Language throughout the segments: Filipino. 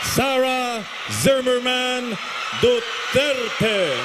Sara Zimmerman Duterte.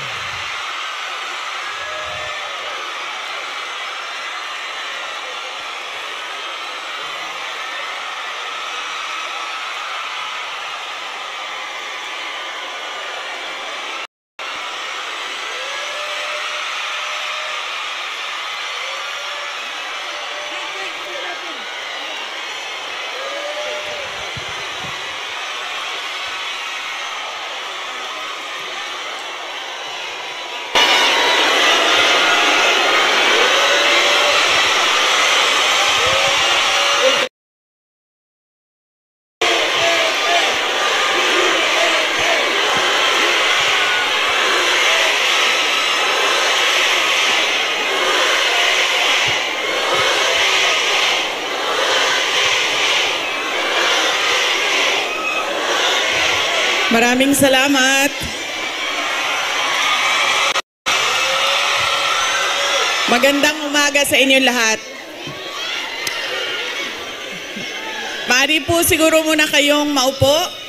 Maraming salamat. Magandang umaga sa inyong lahat. Maaari po siguro muna kayong maupo.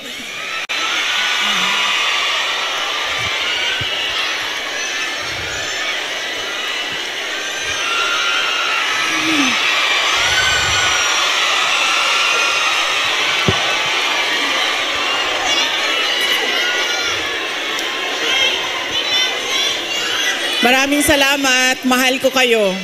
Maraming salamat. Mahal ko kayo.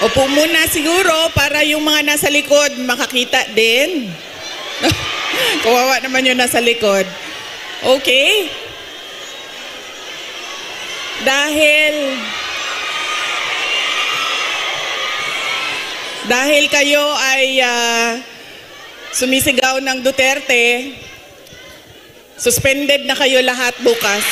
Upo muna siguro para yung mga nasa likod makakita din. Kawawa naman yung nasa likod. Okay? Dahil kayo ay sumisigaw ng Duterte, suspended na kayo lahat bukas.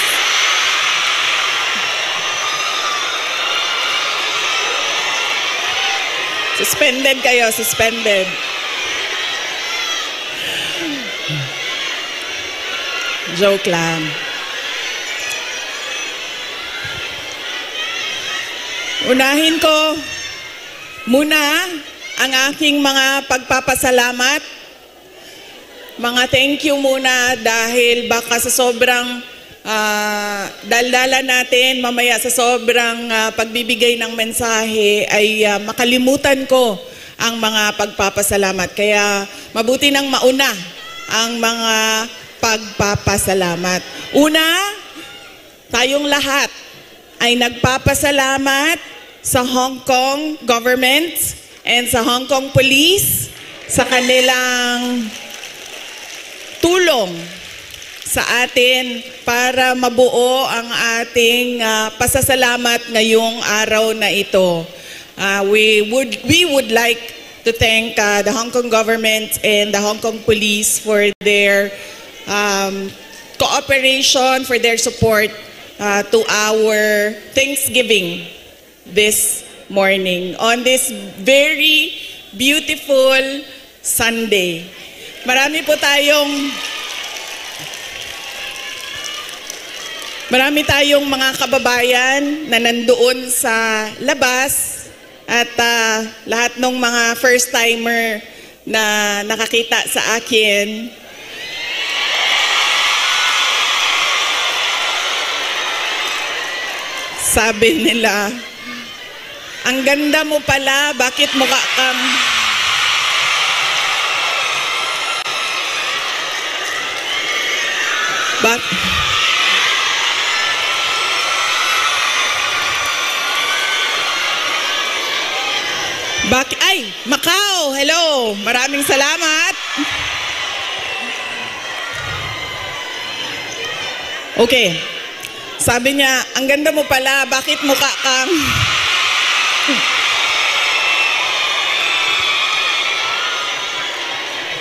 Suspended kayo, suspended. Joke lang. Unahin ko muna ang aking mga pagpapasalamat. Mga thank you muna dahil baka sa sobrang daldala natin mamaya sa sobrang pagbibigay ng mensahe ay makalimutan ko ang mga pagpapasalamat. Kaya mabuti nang mauna ang mga pagpapasalamat. Una, tayong lahat ay nagpapasalamat sa Hong Kong government and sa Hong Kong police sa kanilang tulong sa atin para mabuo ang ating pasasalamat ngayong araw na ito. We would like to thank the Hong Kong government and the Hong Kong police for their cooperation, for their support to our Thanksgiving this morning on this very beautiful Sunday. Marami tayong mga kababayan na nandoon sa labas at lahat ng mga first timer na nakakita sa akin. Sabi nila, ang ganda mo pala, bakit mukha kang... Ay, Macau, hello, maraming salamat. Okay, sabi niya, ang ganda mo pala, bakit mukha kang...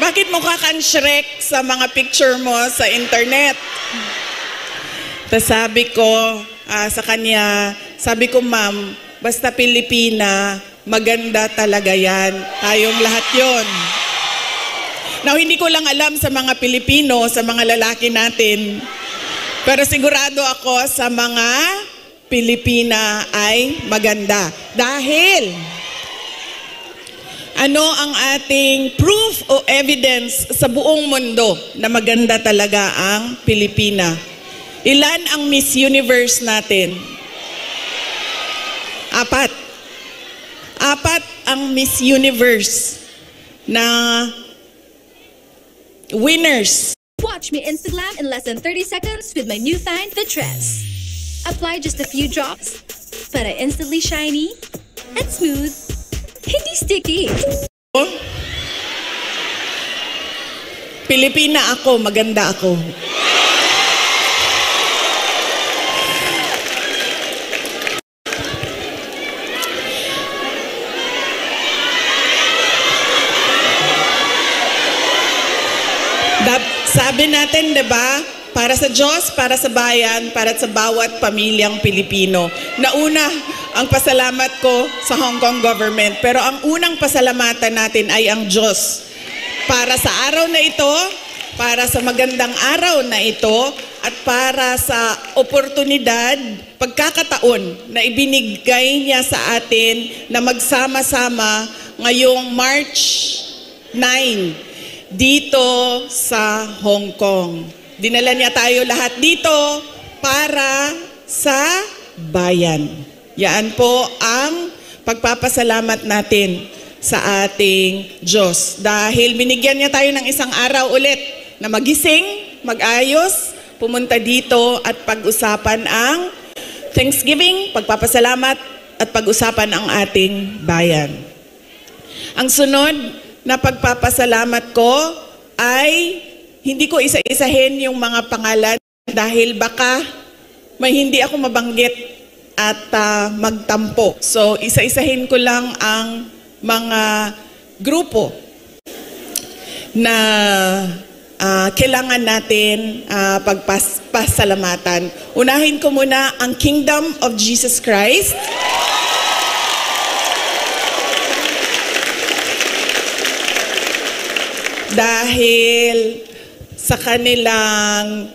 Bakit mukha kang Shrek sa mga picture mo sa internet? Tapos sabi ko sa kanya, sabi ko, ma'am, basta Pilipina, maganda talaga yan. Tayong lahat yon. Now, hindi ko lang alam sa mga Pilipino, sa mga lalaki natin, Pero sigurado ako sa mga Pilipina ay maganda. Dahil ano ang ating proof o evidence sa buong mundo na maganda talaga ang Pilipina? Ilan ang Miss Universe natin? 4. 4 ang Miss Universe na winners. Watch me Instagram in less than 30 seconds with my new Fine Fitress. Apply just a few drops para instantly shiny and smooth. Hindi sticky. Pilipina ako, maganda ako. Sabi natin, 'di ba? Para sa Diyos, para sa bayan, para sa bawat pamilyang Pilipino. Nauna ang pasalamat ko sa Hong Kong government, pero ang unang pasalamatan natin ay ang Diyos. Para sa araw na ito, para sa magandang araw na ito, at para sa oportunidad, pagkakataon na ibinigay niya sa atin na magsama-sama ngayong March 9 dito sa Hong Kong. Dinala niya tayo lahat dito para sa bayan. Yan po ang pagpapasalamat natin sa ating Diyos. Dahil binigyan niya tayo ng isang araw ulit na magising, mag-ayos, pumunta dito at pag-usapan ang Thanksgiving, pagpapasalamat at pag-usapan ang ating bayan. Ang sunod na pagpapasalamat ko ay hindi ko isa-isahin yung mga pangalan dahil baka may hindi ako mabanggit at magtampo. So isa-isahin ko lang ang mga grupo na kailangan natin pagpasalamatan. Unahin ko muna ang Kingdom of Jesus Christ. Dahil sa kanilang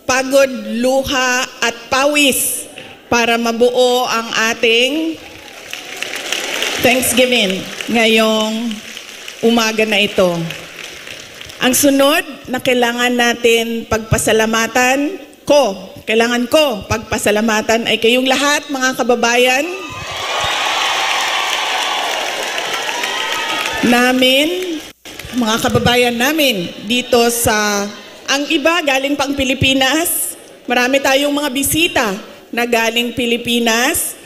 pagod, luha at pawis para mabuo ang ating Thanksgiving ngayong umaga na ito. Ang sunod na kailangan natin pagpasalamatan kailangan ko pagpasalamatan ay kayong lahat mga kababayan namin, mga kababayan namin dito sa, ang iba galing pang Pilipinas, marami tayong mga bisita na galing Pilipinas,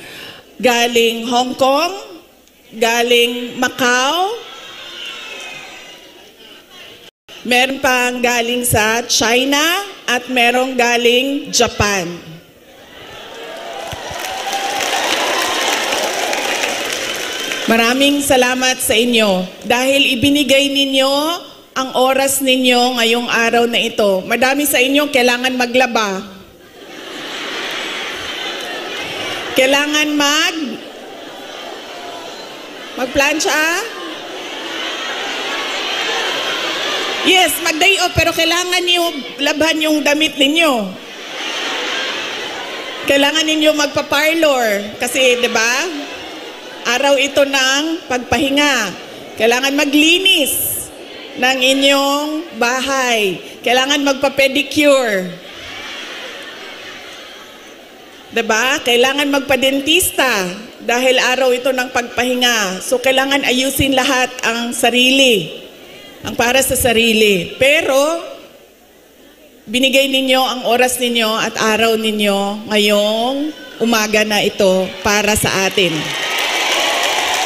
galing Hong Kong, galing Macau, meron pang galing sa China at merong galing Japan. Maraming salamat sa inyo dahil ibinigay ninyo ang oras ninyo ngayong araw na ito. Madami sa inyo kailangan maglaba. Kailangan magplansya. Yes, mag-day off pero kailangan niyo labhan yung damit ninyo. Kailangan ninyo magpa-parlor kasi 'di ba? Araw ito ng pagpahinga. Kailangan maglinis ng inyong bahay. Kailangan magpa-pedicure. Diba? Kailangan magpa-dentista dahil araw ito ng pagpahinga. So kailangan ayusin lahat ang sarili. Ang para sa sarili. Pero binigay ninyo ang oras ninyo at araw ninyo ngayong umaga na ito para sa atin.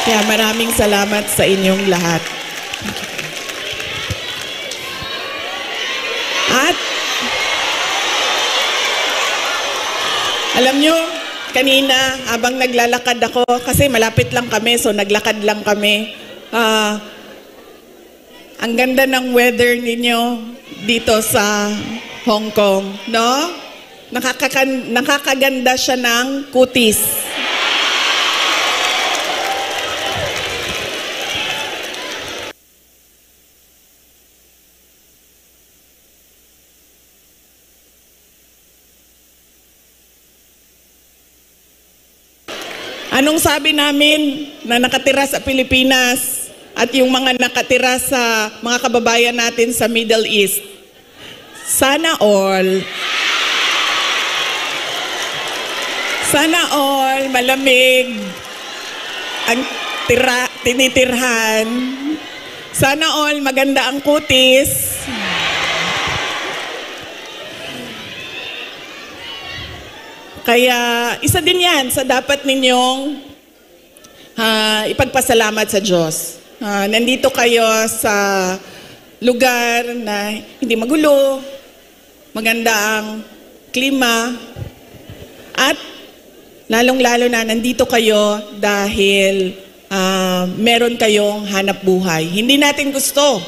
Kaya maraming salamat sa inyong lahat. At alam nyo, kanina habang naglalakad ako, kasi malapit lang kami, so naglakad lang kami. Ang ganda ng weather ninyo dito sa Hong Kong, no? Nakakaganda siya ng kutis. Anong sabi namin na nakatira sa Pilipinas at yung mga nakatira sa mga kababayan natin sa Middle East? Sana all malamig ang tinitirhan. Sana all maganda ang kutis. Kaya isa din yan sa dapat ninyong ipagpasalamat sa Diyos. Nandito kayo sa lugar na hindi magulo, maganda ang klima, at lalong-lalo na nandito kayo dahil meron kayong hanap buhay. Hindi natin gusto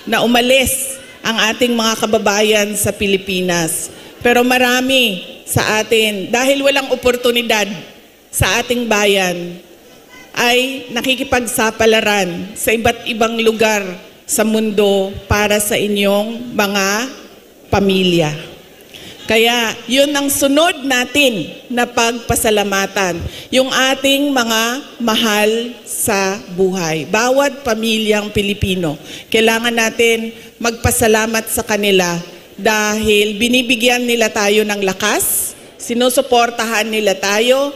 na umalis ang ating mga kababayan sa Pilipinas. Pero marami sa atin, dahil walang oportunidad sa ating bayan, ay nakikipagsapalaran sa iba't ibang lugar sa mundo para sa inyong mga pamilya. Kaya yun ang sunod natin na pagpasalamatan, yung ating mga mahal sa buhay. Bawat pamilyang Pilipino, kailangan natin magpasalamat sa kanila dahil binibigyan nila tayo ng lakas, sinusuportahan nila tayo,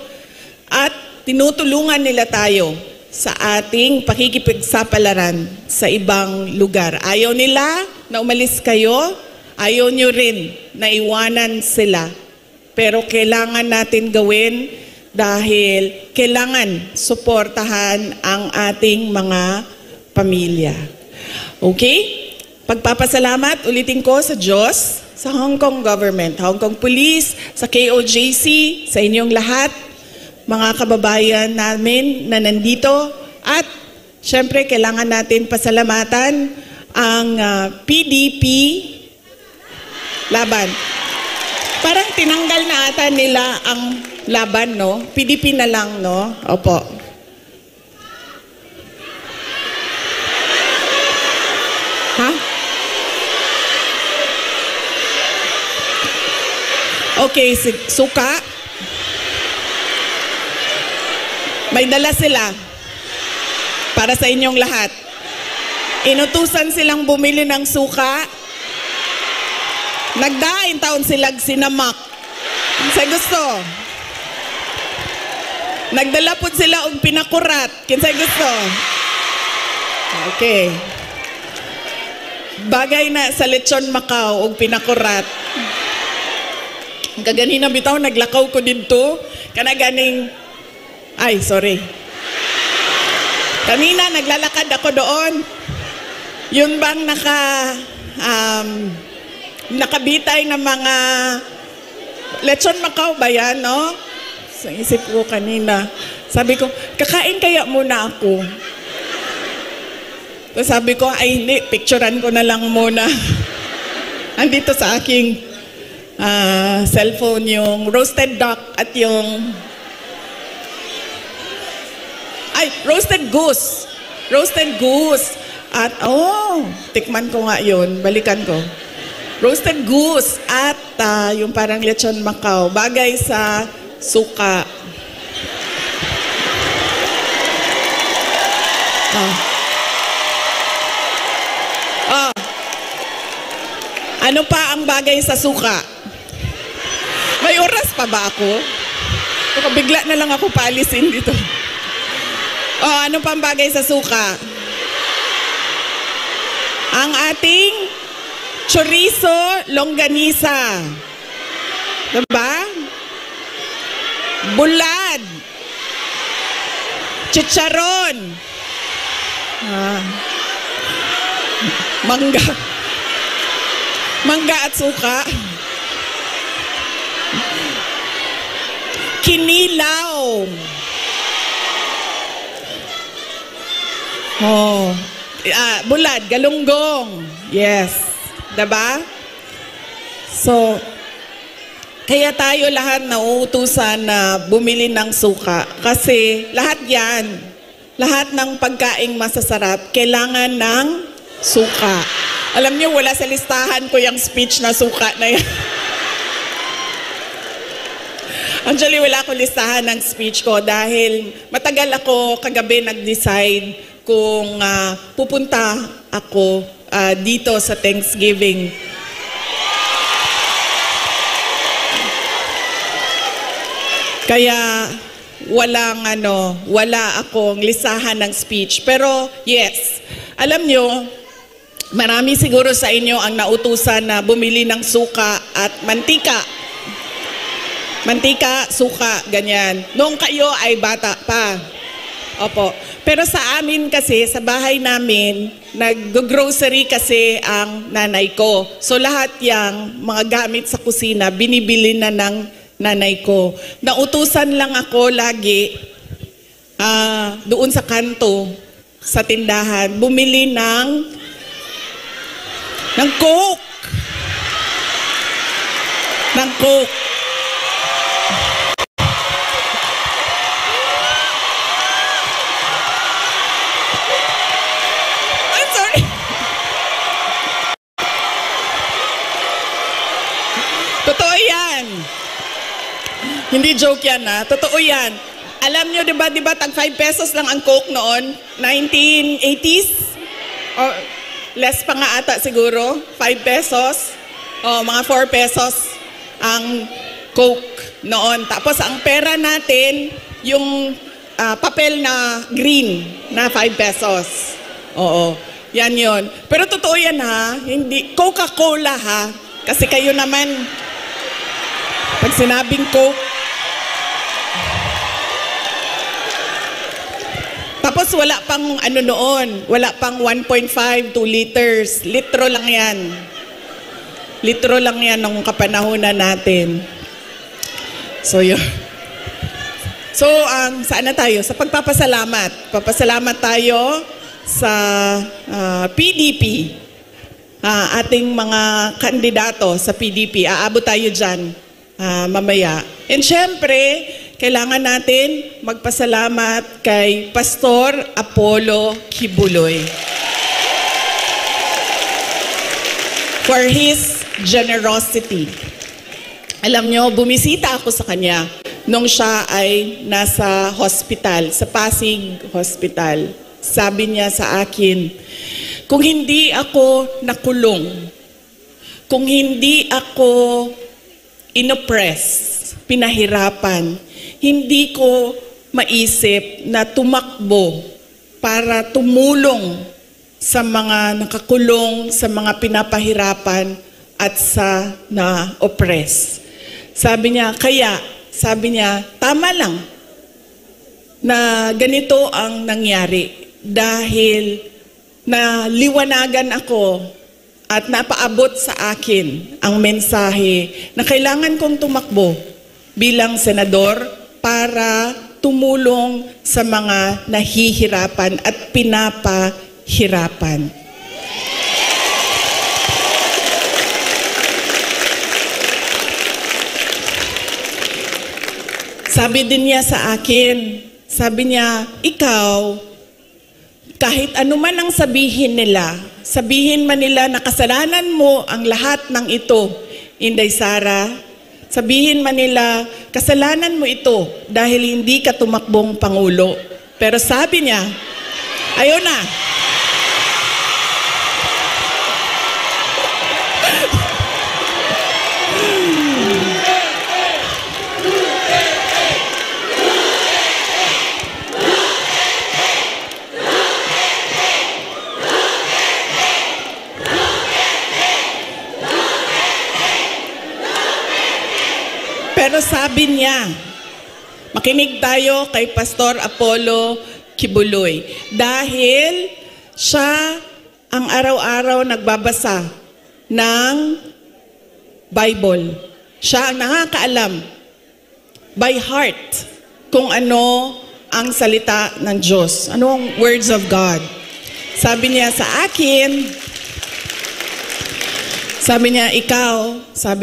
at tinutulungan nila tayo sa ating pakikipagsapalaran sa ibang lugar. Ayaw nila na umalis kayo, ayaw nyo rin na iwanan sila. Pero kailangan natin gawin dahil kailangan suportahan ang ating mga pamilya. Okay? Pagpapasalamat ulitin ko sa Diyos, sa Hong Kong government, Hong Kong Police, sa KOJC, sa inyong lahat, mga kababayan namin na nandito, at syempre kailangan natin pasalamatan ang PDP laban. Parang tinanggal na ata nila ang laban, no? PDP na lang, no? Opo. Ha? Okay, suka. May dala sila para sa inyong lahat. Inutusan silang bumili ng suka. Nagdain taon silag sinamak. Sa gusto. Nagdala po sila og pinakurat. Kinsay gusto. Okay. Bagay na sa lechon Macau og pinakurat. Kaganina bitaw naglakaw ko dito. Kana ganing ay, sorry. Kanina naglalakad ako doon. Yun bang nakabitay na mga lechon Macau ba yan, no? Sa isip ko kanina. Sabi ko, kakain kaya muna ako. So sabi ko, ay hindi, picturean ko na lang muna. Andito sa aking cellphone yung roasted duck at yung roasted goose. Roasted goose. At, tikman ko nga yun. Balikan ko. Roasted goose at yung parang lechon Macau. Bagay sa suka. Ano pa ang bagay sa suka? May oras pa ba ako? Bigla na lang ako paalisin dito. Ano pang bagay sa suka? Ang ating chorizo longganisa. Diba? Bulad. Chicharon. Mangga. Mangga at suka. Kinilaw. Bulad, galunggong. Yes. Diba? So, kaya tayo lahat nauutusan na bumili ng suka. Kasi lahat yan, lahat ng pagkaing masasarap, kailangan ng suka. Alam niyo, wala sa listahan ko yung speech na suka na yan. Actually, wala akong listahan ng speech ko dahil matagal ako kagabi nag-decide kung pupunta ako dito sa Thanksgiving. Kaya wala akong listahan ng speech. Pero yes, alam nyo, marami siguro sa inyo ang nautusan na bumili ng suka at mantika. Mantika, suka, ganyan. Noong kayo ay bata pa. Opo. Pero sa amin kasi, sa bahay namin, nag-grocery kasi ang nanay ko. So lahat yang mga gamit sa kusina, binibili na ng nanay ko. Nautusan lang ako lagi doon sa kanto, sa tindahan, bumili ng Coke. Ng Coke. I'm sorry. Totoo yan. Hindi joke yan totoo yan. Alam nyo, di ba, tag 5 pesos lang ang Coke noon? 1980s? Or less pa nga ata siguro, 5 pesos. O, mga 4 pesos ang Coke noon. Tapos ang pera natin, yung papel na green na 5 pesos. Oo, yan yon. Pero totoo yan hindi, Coca-Cola Kasi kayo naman, pag sinabing Coke, tapos wala pang noon, wala pang 1.5, 2 liters. Litro lang yan. Litro lang yan nung kapanahunan natin. So yun. So, saan na tayo? Sa pagpapasalamat. Papasalamat tayo sa PDP. Ating mga kandidato sa PDP. Aabot tayo dyan mamaya. And syempre, kailangan natin magpasalamat kay Pastor Apollo Kibuloy for his generosity. Alam nyo, bumisita ako sa kanya nung siya ay nasa hospital, sa Pasig Hospital. Sabi niya sa akin, kung hindi ako nakulong, kung hindi ako inoppress, pinahirapan, hindi ko maisip na tumakbo para tumulong sa mga nakakulong, sa mga pinapahirapan at sa na-oppress. Sabi niya, tama lang na ganito ang nangyari dahil naliwanagan ako at napaabot sa akin ang mensahe na kailangan kong tumakbo bilang senador para tumulong sa mga nahihirapan at pinapahirapan. Sabi din niya sa akin, sabi niya, ikaw, kahit anuman ang sabihin man nila na kasalanan mo ang lahat ng ito, Inday Sara, sabihin man nila, kasalanan mo ito dahil hindi ka tumakbong Pangulo. Pero sabi niya, ayaw na. Pero sabi niya, makinig tayo kay Pastor Apollo Kibuloy dahil siya ang araw-araw nagbabasa ng Bible. Siya ang nakakaalam by heart kung ano ang salita ng Diyos. Ano ang words of God. Sabi niya sa akin, sabi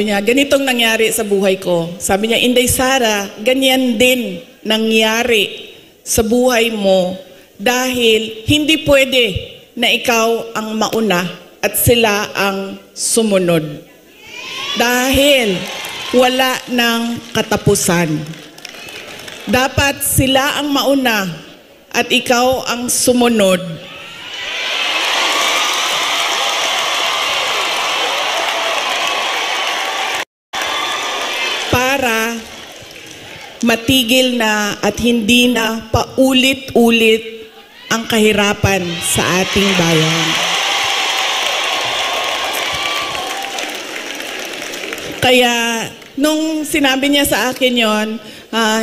niya, ganitong nangyari sa buhay ko. Sabi niya, Inday Sara, ganyan din nangyari sa buhay mo dahil hindi pwede na ikaw ang mauna at sila ang sumunod. Dahil wala ng katapusan. Dapat sila ang mauna at ikaw ang sumunod. Para matigil na at hindi na paulit-ulit ang kahirapan sa ating bayan. Kaya nung sinabi niya sa akin yon,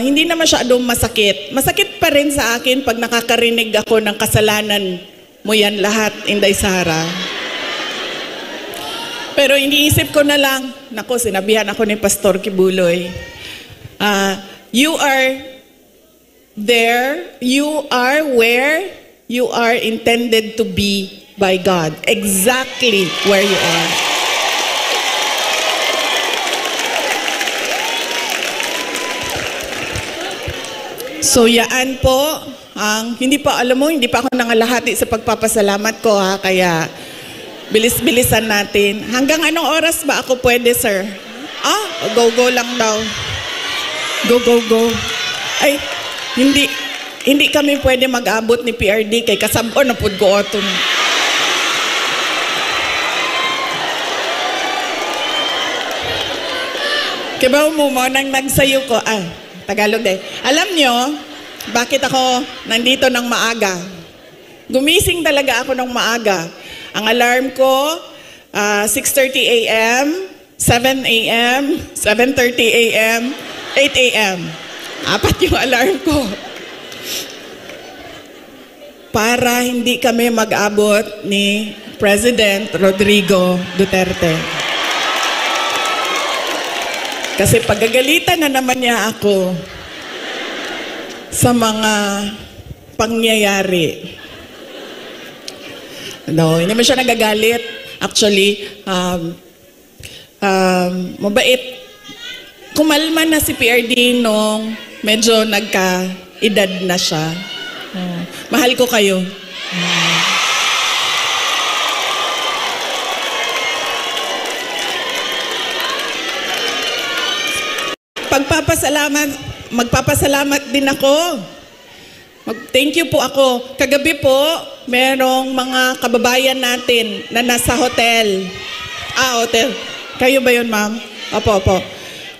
hindi na masyadong masakit. Masakit pa rin sa akin pag nakakarinig ako ng kasalanan mo yan lahat, Inday Sara. Pero iniisip ko na lang, nako, sinabihan ako ni Pastor Kibuloy, you are there, you are where you are intended to be by God. Exactly where you are. So yaan po, hindi pa, alam mo, hindi pa ako nangalahati sa pagpapasalamat ko ha, kaya bilis-bilisan natin. Hanggang anong oras ba ako pwede, sir? Go lang daw. Go. Ay, hindi kami pwede mag-abot ni PRD kay kasabo na pud ko oton. Kibaw mo nang nagsayo ko, Tagalog eh. Alam nyo, bakit ako nandito ng maaga? Gumising talaga ako ng maaga. Ang alarm ko, 6:30 a.m., 7 a.m., 7:30 a.m., 8 a.m. 4 yung alarm ko. Para hindi kami mag-abot ni President Rodrigo Duterte. Kasi pagagalitan na naman niya ako sa mga pangyayari. No, hindi naman siya nagagalit. Actually, mabait. Kumalma na si PRD nung medyo nagka-edad na siya. Mahal ko kayo. Magpapasalamat din ako. Thank you po ako. Kagabi po, merong mga kababayan natin na nasa hotel. Hotel. Kayo ba yun, ma'am? Opo.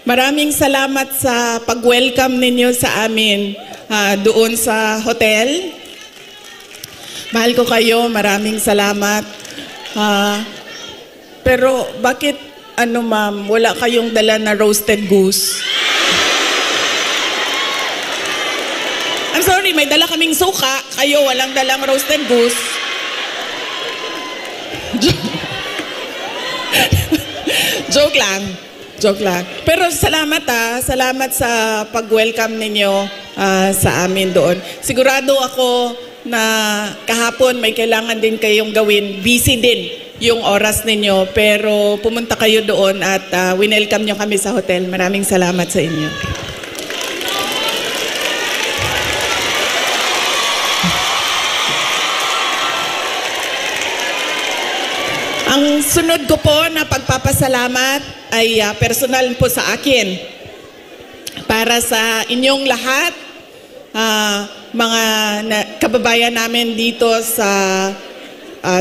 Maraming salamat sa pag-welcome ninyo sa amin doon sa hotel. Mahal ko kayo. Maraming salamat. Pero bakit, ma'am, wala kayong dala na roasted goose? I'm sorry, may dala kaming suka. Kayo, walang dalang roasted goose. Joke lang. Pero salamat Salamat sa pag-welcome ninyo sa amin doon. Sigurado ako na kahapon may kailangan din kayong gawin. Busy din yung oras ninyo. Pero pumunta kayo doon at winelcome nyo kami sa hotel. Maraming salamat sa inyo. Ang sunod ko po na pagpapasalamat ay personal po sa akin. Para sa inyong lahat, mga kababayan namin dito sa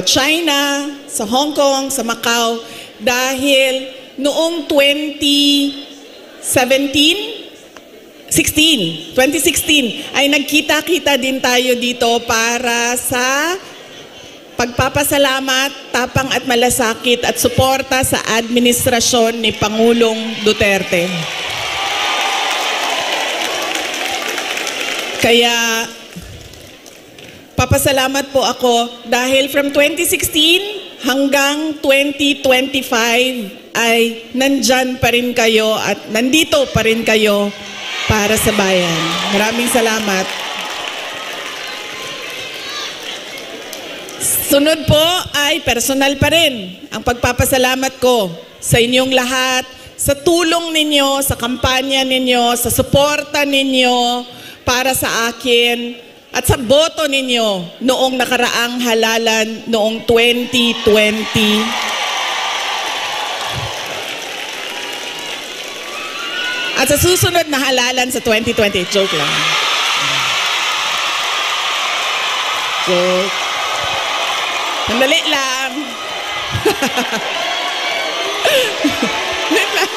China, sa Hong Kong, sa Macau, dahil noong 2016 ay nagkita-kita din tayo dito para sa pagpapasalamat, tapang at malasakit at suporta sa administrasyon ni Pangulong Duterte. Kaya papasalamat po ako dahil from 2016 hanggang 2025 ay nandyan pa rin kayo at nandito pa rin kayo para sa bayan. Maraming salamat. Sunod po ay personal pa rin ang pagpapasalamat ko sa inyong lahat, sa tulong ninyo, sa kampanya ninyo, sa suporta ninyo para sa akin at sa boto ninyo noong nakaraang halalan noong 2020. At sa susunod na halalan sa 2020, joke lang. Joke. Sandali lang. Sandali lang.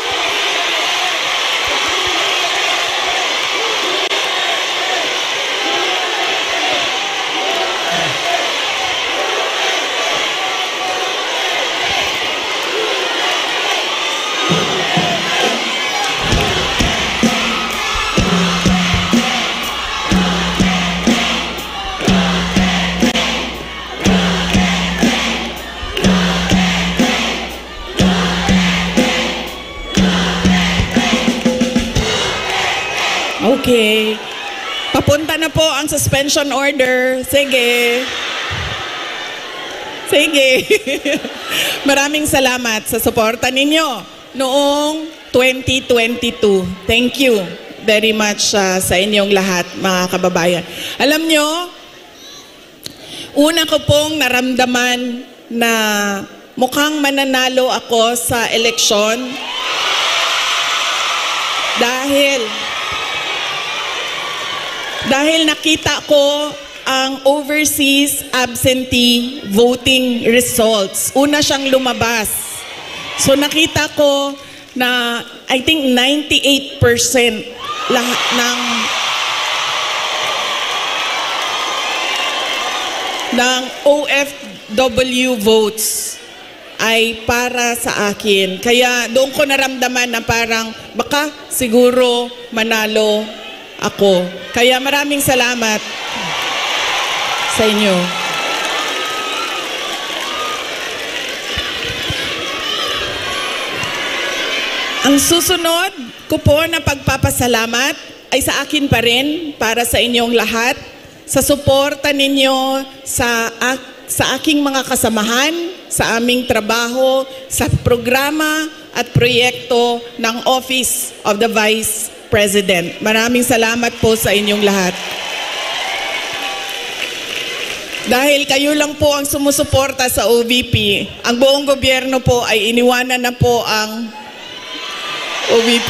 Okay. Papunta na po ang suspension order. Sige. Sige. Maraming salamat sa suporta ninyo noong 2022. Thank you very much sa inyong lahat, mga kababayan. Alam nyo, una ko pong naramdaman na mukhang mananalo ako sa eleksyon dahil nakita ko ang overseas absentee voting results. Una siyang lumabas. So nakita ko na I think 98% lahat ng OFW votes ay para sa akin. Kaya doon ko naramdaman na parang baka siguro manalo ako. Kaya maraming salamat sa inyo. Ang susunod ko po na pagpapasalamat ay sa akin pa rin, para sa inyong lahat, sa suporta ninyo sa aking mga kasamahan, sa aming trabaho, sa programa at proyekto ng Office of the Vice President. Maraming salamat po sa inyong lahat. Dahil kayo lang po ang sumusuporta sa OVP, ang buong gobyerno po ay iniwanan na po ang OVP.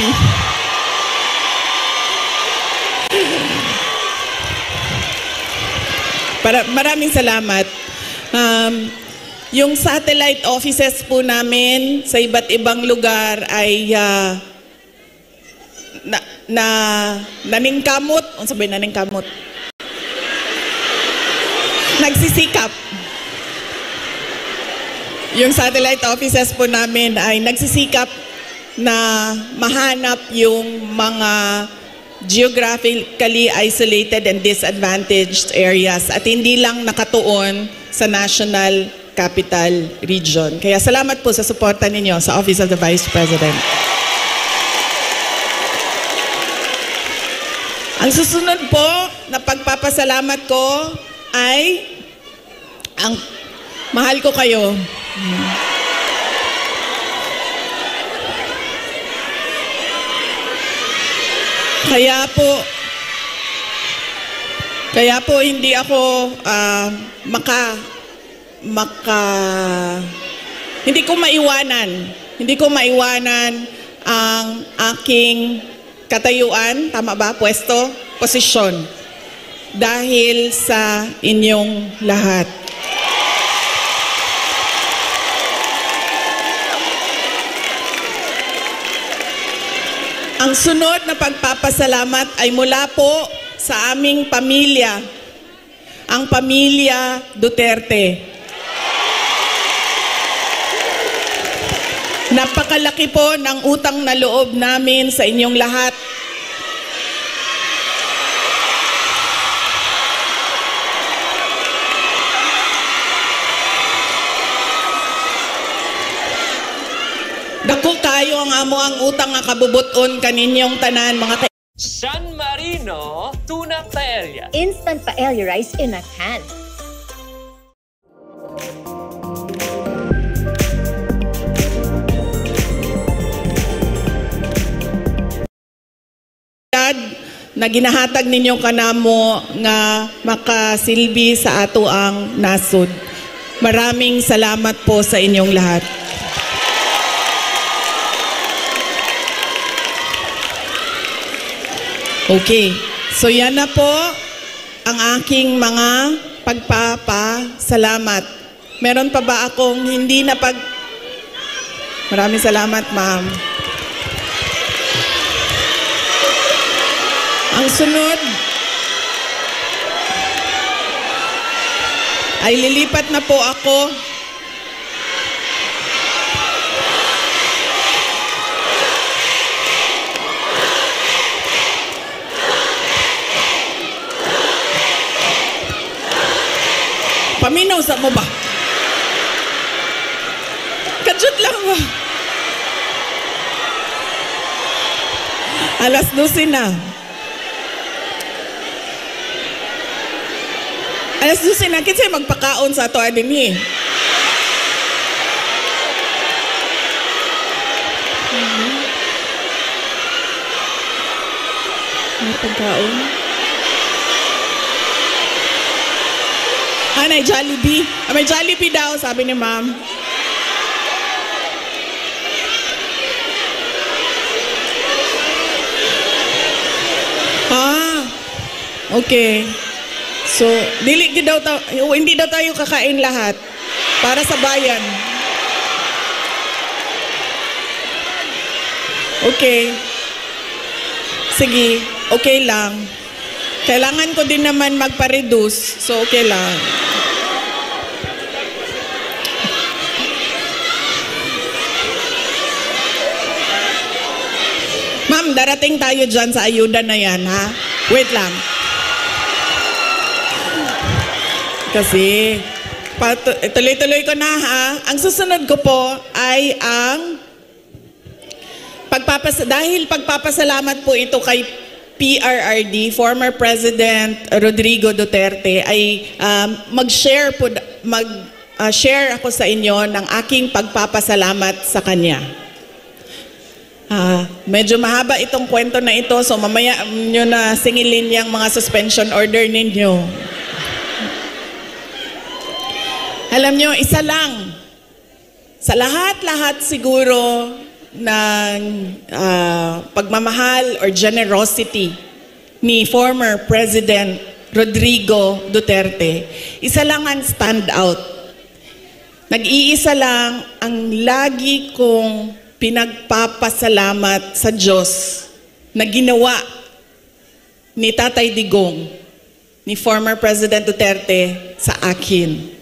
Maraming salamat. Yung satellite offices po namin sa iba't ibang lugar ay naningkamot. Ano sabihin naningkamot? Nagsisikap. Yung satellite offices po namin ay nagsisikap na mahanap yung mga geographically isolated and disadvantaged areas at hindi lang nakatuon sa National Capital Region. Kaya salamat po sa suporta ninyo sa Office of the Vice President. Ang susunod po na pagpapasalamat ko ay ang mahal ko kayo. Kaya po hindi ako hindi ko maiwanan ang aking katayuan, tama ba? Pwesto, posisyon, dahil sa inyong lahat. Ang sunod na pagpapasalamat ay mula po sa aming pamilya, ang pamilya Duterte. Napakalaki po ng utang na loob namin sa inyong lahat. Dako kayo ang amo ang utang nga kabubuton kaninyong tanan mga San Marino Tuna Paella. Instant paella rice in a can. na ginahatag ninyo kanamo nga makasilbi sa ato ang nasod. Maraming salamat po sa inyong lahat. Okay. So yan na po ang aking mga pagpapasalamat. Meron pa ba akong hindi na Maraming salamat, ma'am. Ang sunod ay lilipat na po ako paminaw sa mo ba? Kadyot lang ba? Alas 12 na. Alas 12 na. Kinsay magpakaon sa ato adin eh. May pagkaon? May Jollibee. May Jollibee daw, sabi ni ma'am. Okay. So, hindi daw tayo kakain lahat para sa bayan. Okay. Sige, okay lang. Kailangan ko din naman magpa-reduce, so okay lang. Ma'am, darating tayo dyan sa ayuda na yan, ha? Wait lang. Kasi, tuloy-tuloy ko na, ha? Ang susunod ko po ay ang dahil pagpapasalamat po ito kay PRRD, former President Rodrigo Duterte, ay mag-share ako sa inyo ng aking pagpapasalamat sa kanya. Medyo mahaba itong kwento na ito, so mamaya nyo na singilin yung mga suspension order ninyo. Alam nyo, isa lang. Sa lahat-lahat siguro ng pagmamahal or generosity ni former President Rodrigo Duterte, isa lang ang stand out. Nag-iisa lang ang lagi kong pinagpapasalamat sa Diyos na ginawa ni Tatay Digong, ni former President Duterte sa akin.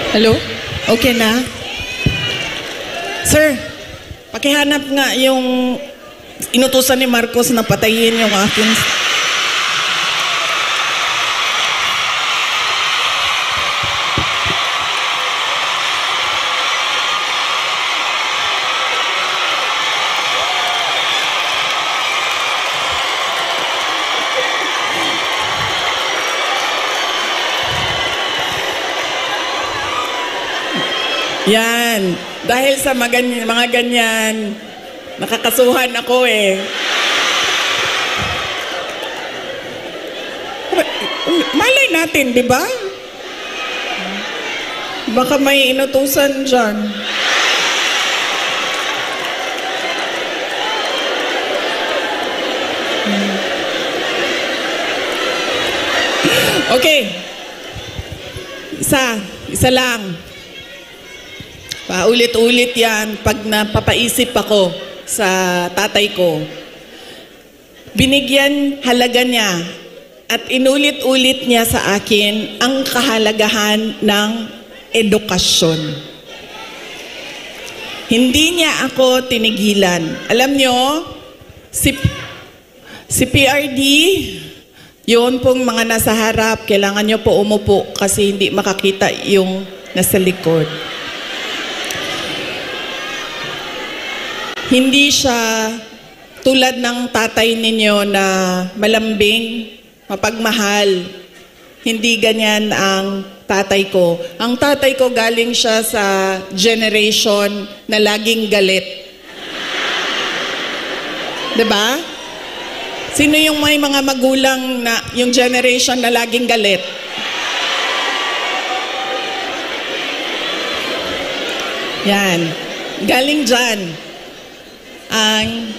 Hello? Okay na? Sir, pakihanap nga yung inutusan ni Marcos na patayin yung aking... Yan. Dahil sa mga ganyan, nakakasuhan ako eh. Malay natin, di ba? Baka may inutusan dyan. Okay. Isa lang. Paulit-ulit yan pag napapaisip ako sa tatay ko. binigyan halaga niya at inulit-ulit niya sa akin ang kahalagahan ng edukasyon. Hindi niya ako tinigilan. Alam nyo, si PRD, yun pong mga nasa harap, kailangan nyo po umupo kasi hindi makakita yung nasa likod. Hindi siya tulad ng tatay ninyo na malambing, mapagmahal. Hindi ganyan ang tatay ko. Ang tatay ko galing siya sa generation na laging galit. Diba? Sino yung may mga magulang na yung generation na laging galit? Yan. Galing dyan ang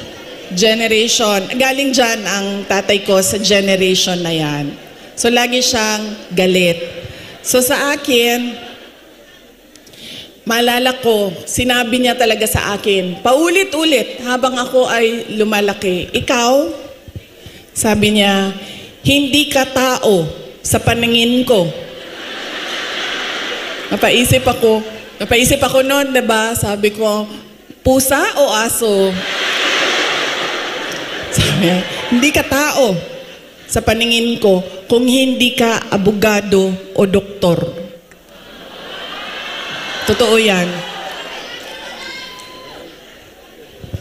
generation. Galing dyan ang tatay ko sa generation na yan. So, lagi siyang galit. So, sa akin, maalala ko, sinabi niya talaga sa akin, paulit-ulit habang ako ay lumalaki. Ikaw, sabi niya, hindi ka tao sa paningin ko. Napaisip ako noon, diba? Sabi ko, pusa o aso? Sabi niya, hindi ka tao sa paningin ko kung hindi ka abogado o doktor. Totoo yan.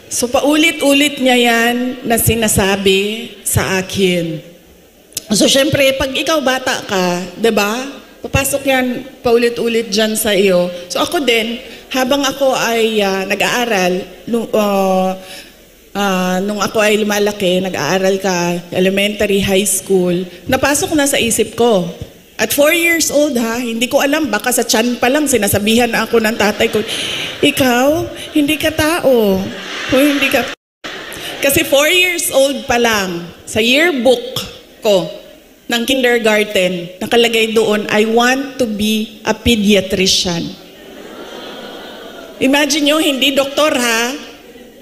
So paulit-ulit niya yan na sinasabi sa akin. So syempre, pag ikaw bata ka, diba? Papasok yan paulit-ulit dyan sa iyo. So ako din, habang ako ay nag-aaral, nung ako ay lumalaki, nag-aaral ka, elementary, high school, napasok na sa isip ko. At 4 years old hindi ko alam, baka sa tiyan pa lang sinasabihan ako ng tatay ko, ikaw, hindi ka tao. Hindi ka. Kasi 4 years old pa lang, sa yearbook ko ng kindergarten, nakalagay doon, I want to be a pediatrician. Imagine nyo, hindi doktor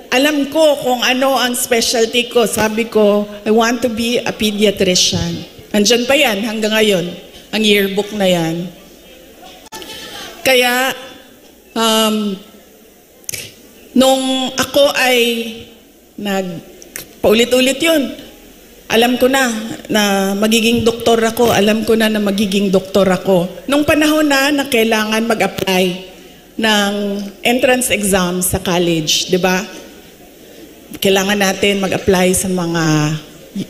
Alam ko kung ano ang specialty ko. Sabi ko, I want to be a pediatrician. Andyan pa yan hanggang ngayon, ang yearbook na yan. Kaya, nung ako ay paulit-ulit yun, alam ko na magiging doktor ako. Alam ko na magiging doktor ako. Nung panahon na kailangan mag-apply ng entrance exam sa college, di ba? Kailangan natin mag-apply sa mga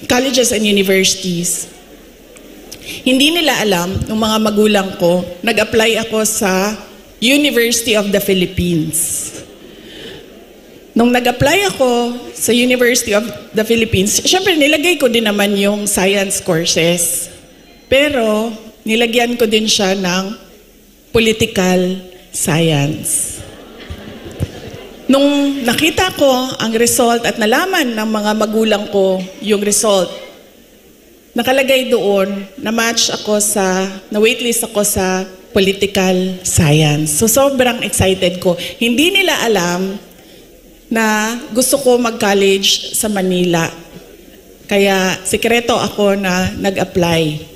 colleges and universities. Hindi nila alam, ng mga magulang ko, nag-apply ako sa University of the Philippines. Nung nag-apply ako sa University of the Philippines, syempre nilagay ko din naman yung science courses. Pero nilagyan ko din siya ng political science. Nung nakita ko ang result at nalaman ng mga magulang ko yung result, nakalagay doon na waitlist ako sa political science. So sobrang excited ko. Hindi nila alam na gusto ko mag-college sa Manila. Kaya sikreto ako na nag-apply.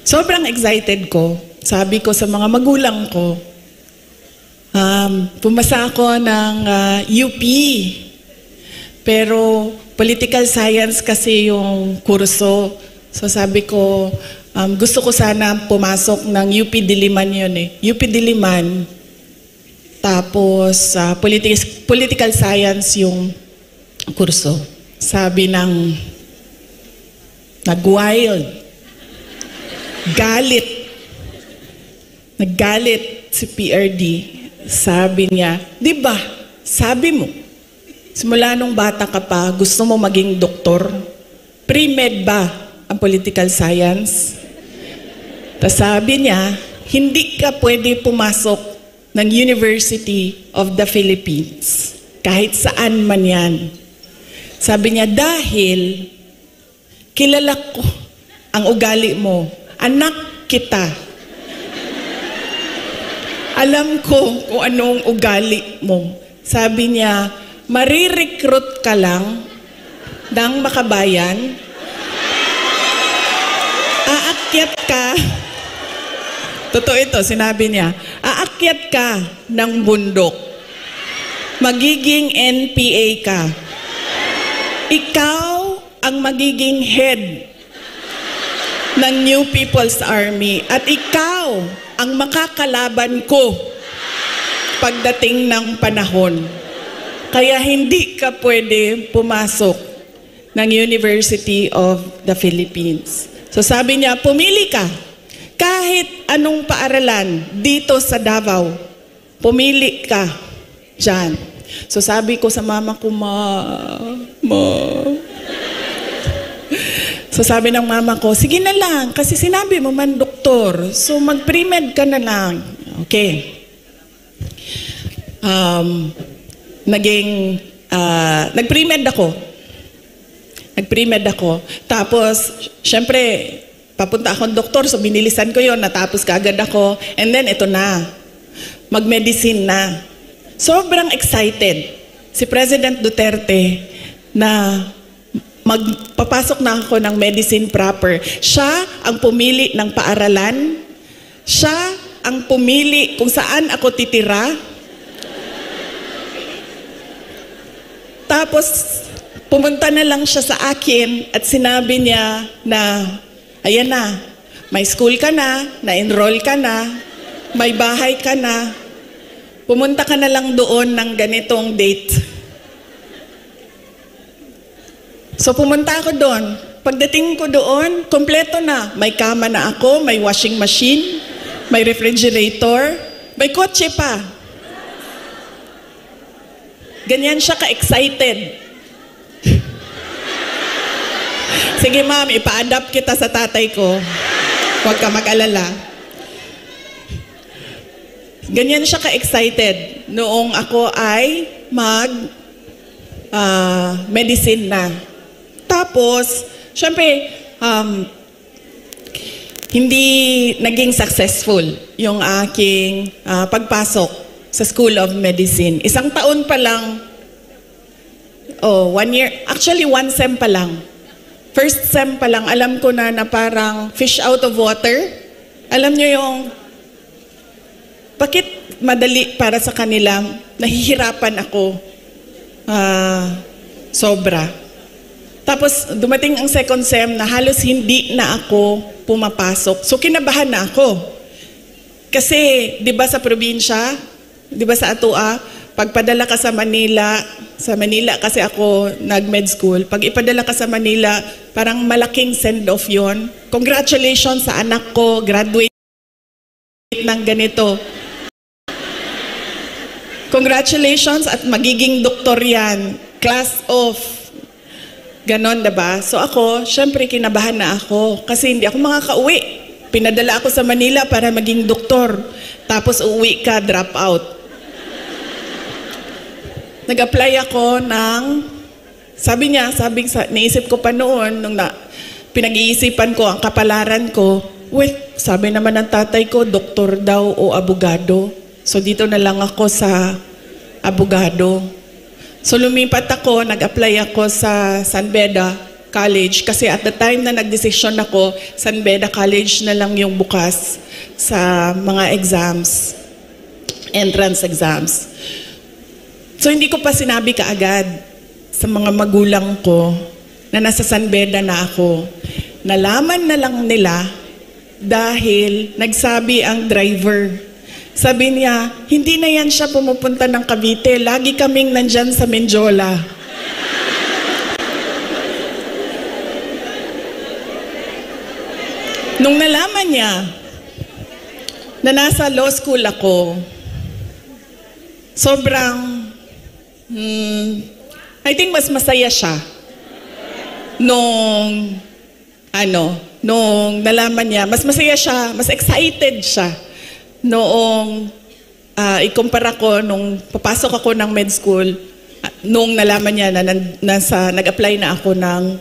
Sobrang excited ko. Sabi ko sa mga magulang ko, pumasa ako ng UP. Pero political science kasi yung kurso. So sabi ko, gusto ko sana pumasok ng UP Diliman yun UP Diliman. Tapos political science yung kurso. Sabi ng nag-wild. Naggalit si PRD. Sabi niya, di ba, sabi mo, simula nung bata ka pa, gusto mo maging doktor? Pre-med ba ang political science? Tapos sabi niya, hindi ka pwede pumasok ng University of the Philippines. Kahit saan man yan. Sabi niya, dahil kilala ko ang ugali mo, anak kita. Alam ko kung anong ugali mo. Sabi niya, marirecruit ka lang ng makabayan, aakyat ka, totoo ito, sinabi niya, aakyat ka ng bundok, magiging NPA ka. Ikaw ang magiging head ng New People's Army at ikaw ang makakalaban ko pagdating ng panahon. Kaya hindi ka pwede pumasok ng University of the Philippines. So sabi niya, pumili ka. Kahit anong paaralan dito sa Davao, pumili ka dyan. So sabi ko sa mama ko, Ma. So sabi ng mama ko, sige na lang, kasi sinabi mo man doktor, so mag-pre-med ka na lang. Okay. Nag-pre-med ako. Tapos, syempre, papunta akong doktor, so binilisan ko yon, natapos kaagad ako. And then, ito na, mag-medicine na. Sobrang excited si President Duterte na magpapasok na ako ng medicine proper. Siya ang pumili ng paaralan. Siya ang pumili kung saan ako titira. Tapos, pumunta na lang siya sa akin at sinabi niya na, ayan na, may school ka na, na-enroll ka na, may bahay ka na, pumunta ka na lang doon ng ganitong date. So pumunta ako doon. Pagdating ko doon, kompleto na. May kama na ako, may washing machine, may refrigerator, may kotse pa. Ganyan siya ka-excited. Sige ma'am, ipa-adapt kita sa tatay ko. Huwag ka mag-alala. Ganyan siya ka-excited noong ako ay medicine na. Tapos, syempre, hindi naging successful yung aking pagpasok sa School of Medicine. 1 taon pa lang, 1 year, actually 1 sem pa lang. First sem pa lang, alam ko na parang fish out of water. Alam nyo yung, bakit madali para sa kanila, nahihirapan ako, sobra. Tapos dumating ang second sem na halos hindi na ako pumapasok. So kinabahan na ako. Kasi, di ba sa probinsya, di ba sa Atua, pagpadala ka sa Manila kasi ako nag-med school, pag ipadala ka sa Manila, parang malaking send-off yon. Congratulations sa anak ko, graduate ng ganito. Congratulations at magiging doktor yan. Class of. Ganon, diba? So ako, syempre kinabahan na ako kasi hindi ako makakauwi. Pinadala ako sa Manila para maging doktor. Tapos uuwi ka, drop out. Nag-apply ako ng, naisip ko pa noon, nung pinag-iisipan ko ang kapalaran ko, sabi naman ng tatay ko, doktor daw o abogado. So dito na lang ako sa abogado. So lumipat ako, nag-apply ako sa San Beda College kasi at the time na nagdesisyon ako, San Beda College na lang yung bukas sa mga exams, entrance exams. So hindi ko pa sinabi kaagad sa mga magulang ko na nasa San Beda na ako. Nalaman na lang nila dahil nagsabi ang driver. Sabi niya, hindi na yan siya pumupunta ng Cavite. Lagi kaming nandyan sa Menjola. Nung nalaman niya na nasa law school ako, sobrang, I think mas masaya siya nung nalaman niya. Mas masaya siya, mas excited siya noong ikumpara ko nung papasok ako ng med school, nung nalaman niya na nag-apply na ako ng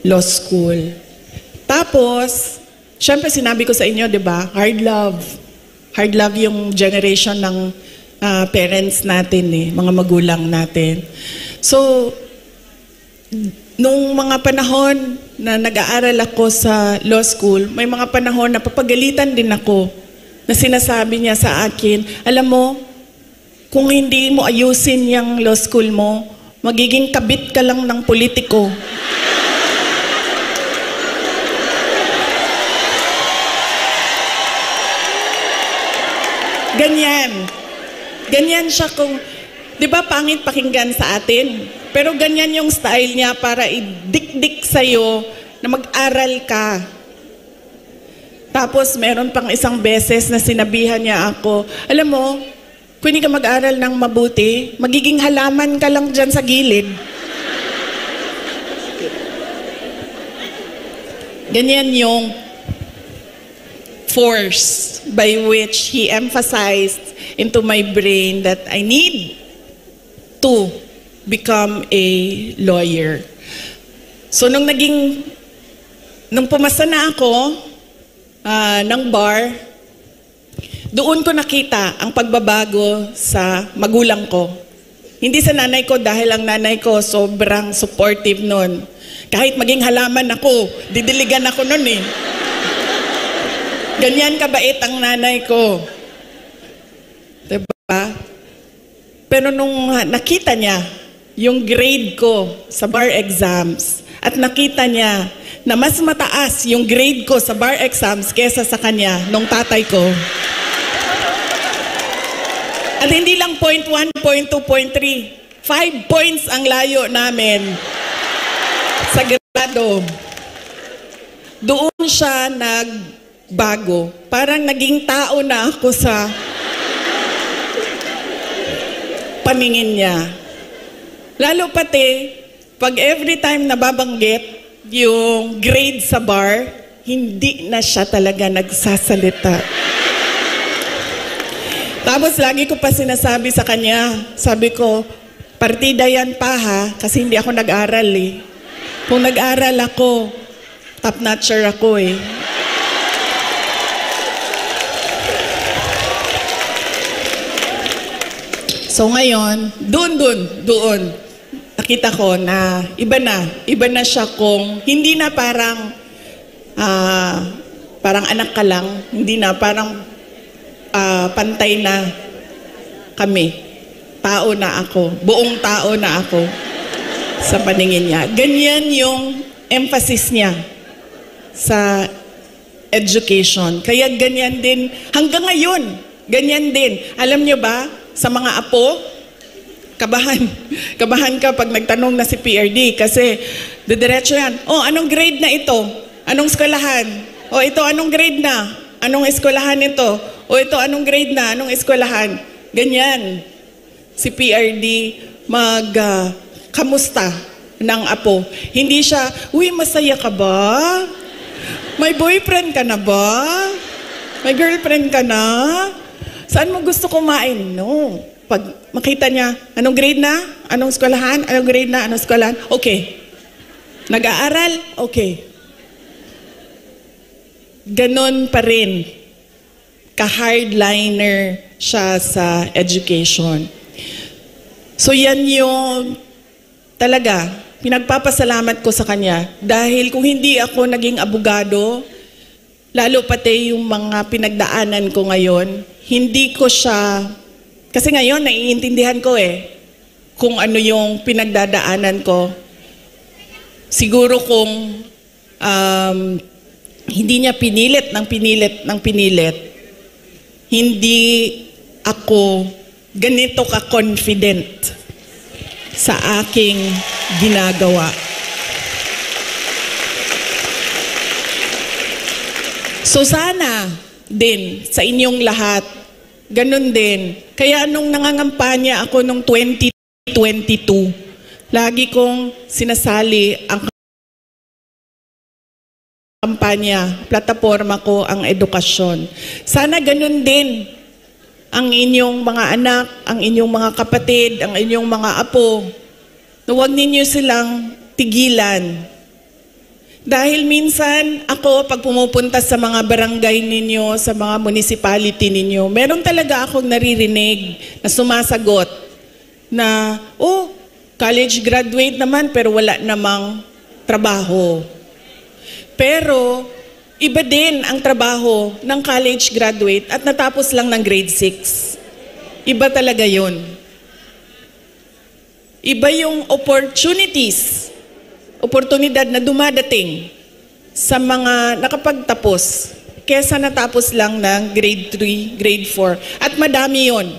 law school. Tapos, syempre sinabi ko sa inyo, di ba, hard love. Hard love yung generation ng parents natin, mga magulang natin. So, nung mga panahon na nag-aaral ako sa law school, may mga panahon na papagalitan din ako na sinasabi niya sa akin, alam mo, kung hindi mo ayusin yung law school mo, magiging kabit ka lang ng politiko. Ganyan. Ganyan siya kung, di ba pangit pakinggan sa atin? Pero ganyan yung style niya para idikdik sa'yo na mag-aral ka. Tapos meron pang isang beses na sinabihan niya ako, alam mo, kung hindi ka mag-aral ng mabuti, magiging halaman ka lang dyan sa gilid. Ganyan yung force by which he emphasized into my brain that I need to become a lawyer. So nung pumasa na ako ng bar, doon ko nakita ang pagbabago sa magulang ko. Hindi sa nanay ko dahil ang nanay ko sobrang supportive nun. Kahit maging halaman ako, didiligan ako nun eh. Ganyan kabait ang nanay ko. Diba? Pero nung nakita niya yung grade ko sa bar exams at nakita niya na mas mataas yung grade ko sa bar exams kesa sa kanya nung tatay ko. At hindi lang 0.1, 0.2, 0.3. 5 points ang layo namin sa grado. Doon siya nagbago. Parang naging tao na ako sa paningin niya. Lalo pati, pag every time nababanggit yung grade sa bar, hindi na siya talaga nagsasalita. Tapos lagi ko pa sinasabi sa kanya, sabi ko, partida yan pa ha, kasi hindi ako nag-aral eh. Kung nag-aral ako, top-notcher ako eh. So ngayon, doon, nakita ko na iba na siya kung hindi na parang anak ka lang, hindi na parang pantay na kami. Tao na ako, buong tao na ako sa paningin niya. Ganyan yung emphasis niya sa education. Kaya ganyan din, hanggang ngayon, ganyan din. Alam niyo ba, sa mga apo, kabahan ka pag nagtanong na si PRD kasi didiretso yan, oh, anong grade na ito? Anong eskwelahan? Oh, ito, anong grade na? Anong eskwelahan ito? O ito, anong grade na? Anong eskwelahan? Ganyan. Si PRD kamusta ng apo. Hindi siya, uy, masaya ka ba? May boyfriend ka na ba? May girlfriend ka na? Saan mo gusto kumain? No. Pag makita niya, anong grade na? Anong eskwelahan? Anong grade na? Anong eskwelahan? Okay. Nag-aaral? Okay. Ganon pa rin. Ka-hardliner siya sa education. So yan yung talaga, pinagpapasalamat ko sa kanya. Dahil kung hindi ako naging abogado, lalo pati yung mga pinagdaanan ko ngayon, hindi ko siya, kasi ngayon naiintindihan ko kung ano yung pinagdadaanan ko. Siguro kung hindi niya pinilit, hindi ako ganito ka-confident sa aking ginagawa. So sana din sa inyong lahat, ganun din. Kaya nung nangangampanya ako nung 2022, lagi kong sinasali ang kampanya, plataforma ko ang edukasyon. Sana ganun din ang inyong mga anak, ang inyong mga kapatid, ang inyong mga apo. Huwag ninyo silang tigilan. Dahil minsan ako, pag pumupunta sa mga barangay ninyo, sa mga municipality ninyo, meron talaga akong naririnig na sumasagot na, oh, college graduate naman pero wala namang trabaho. Pero, iba din ang trabaho ng college graduate at natapos lang ng grade 6. Iba talaga yun. Iba yung oportunidad na dumadating sa mga nakapagtapos kesa natapos lang ng grade 3, grade 4. At madami yon.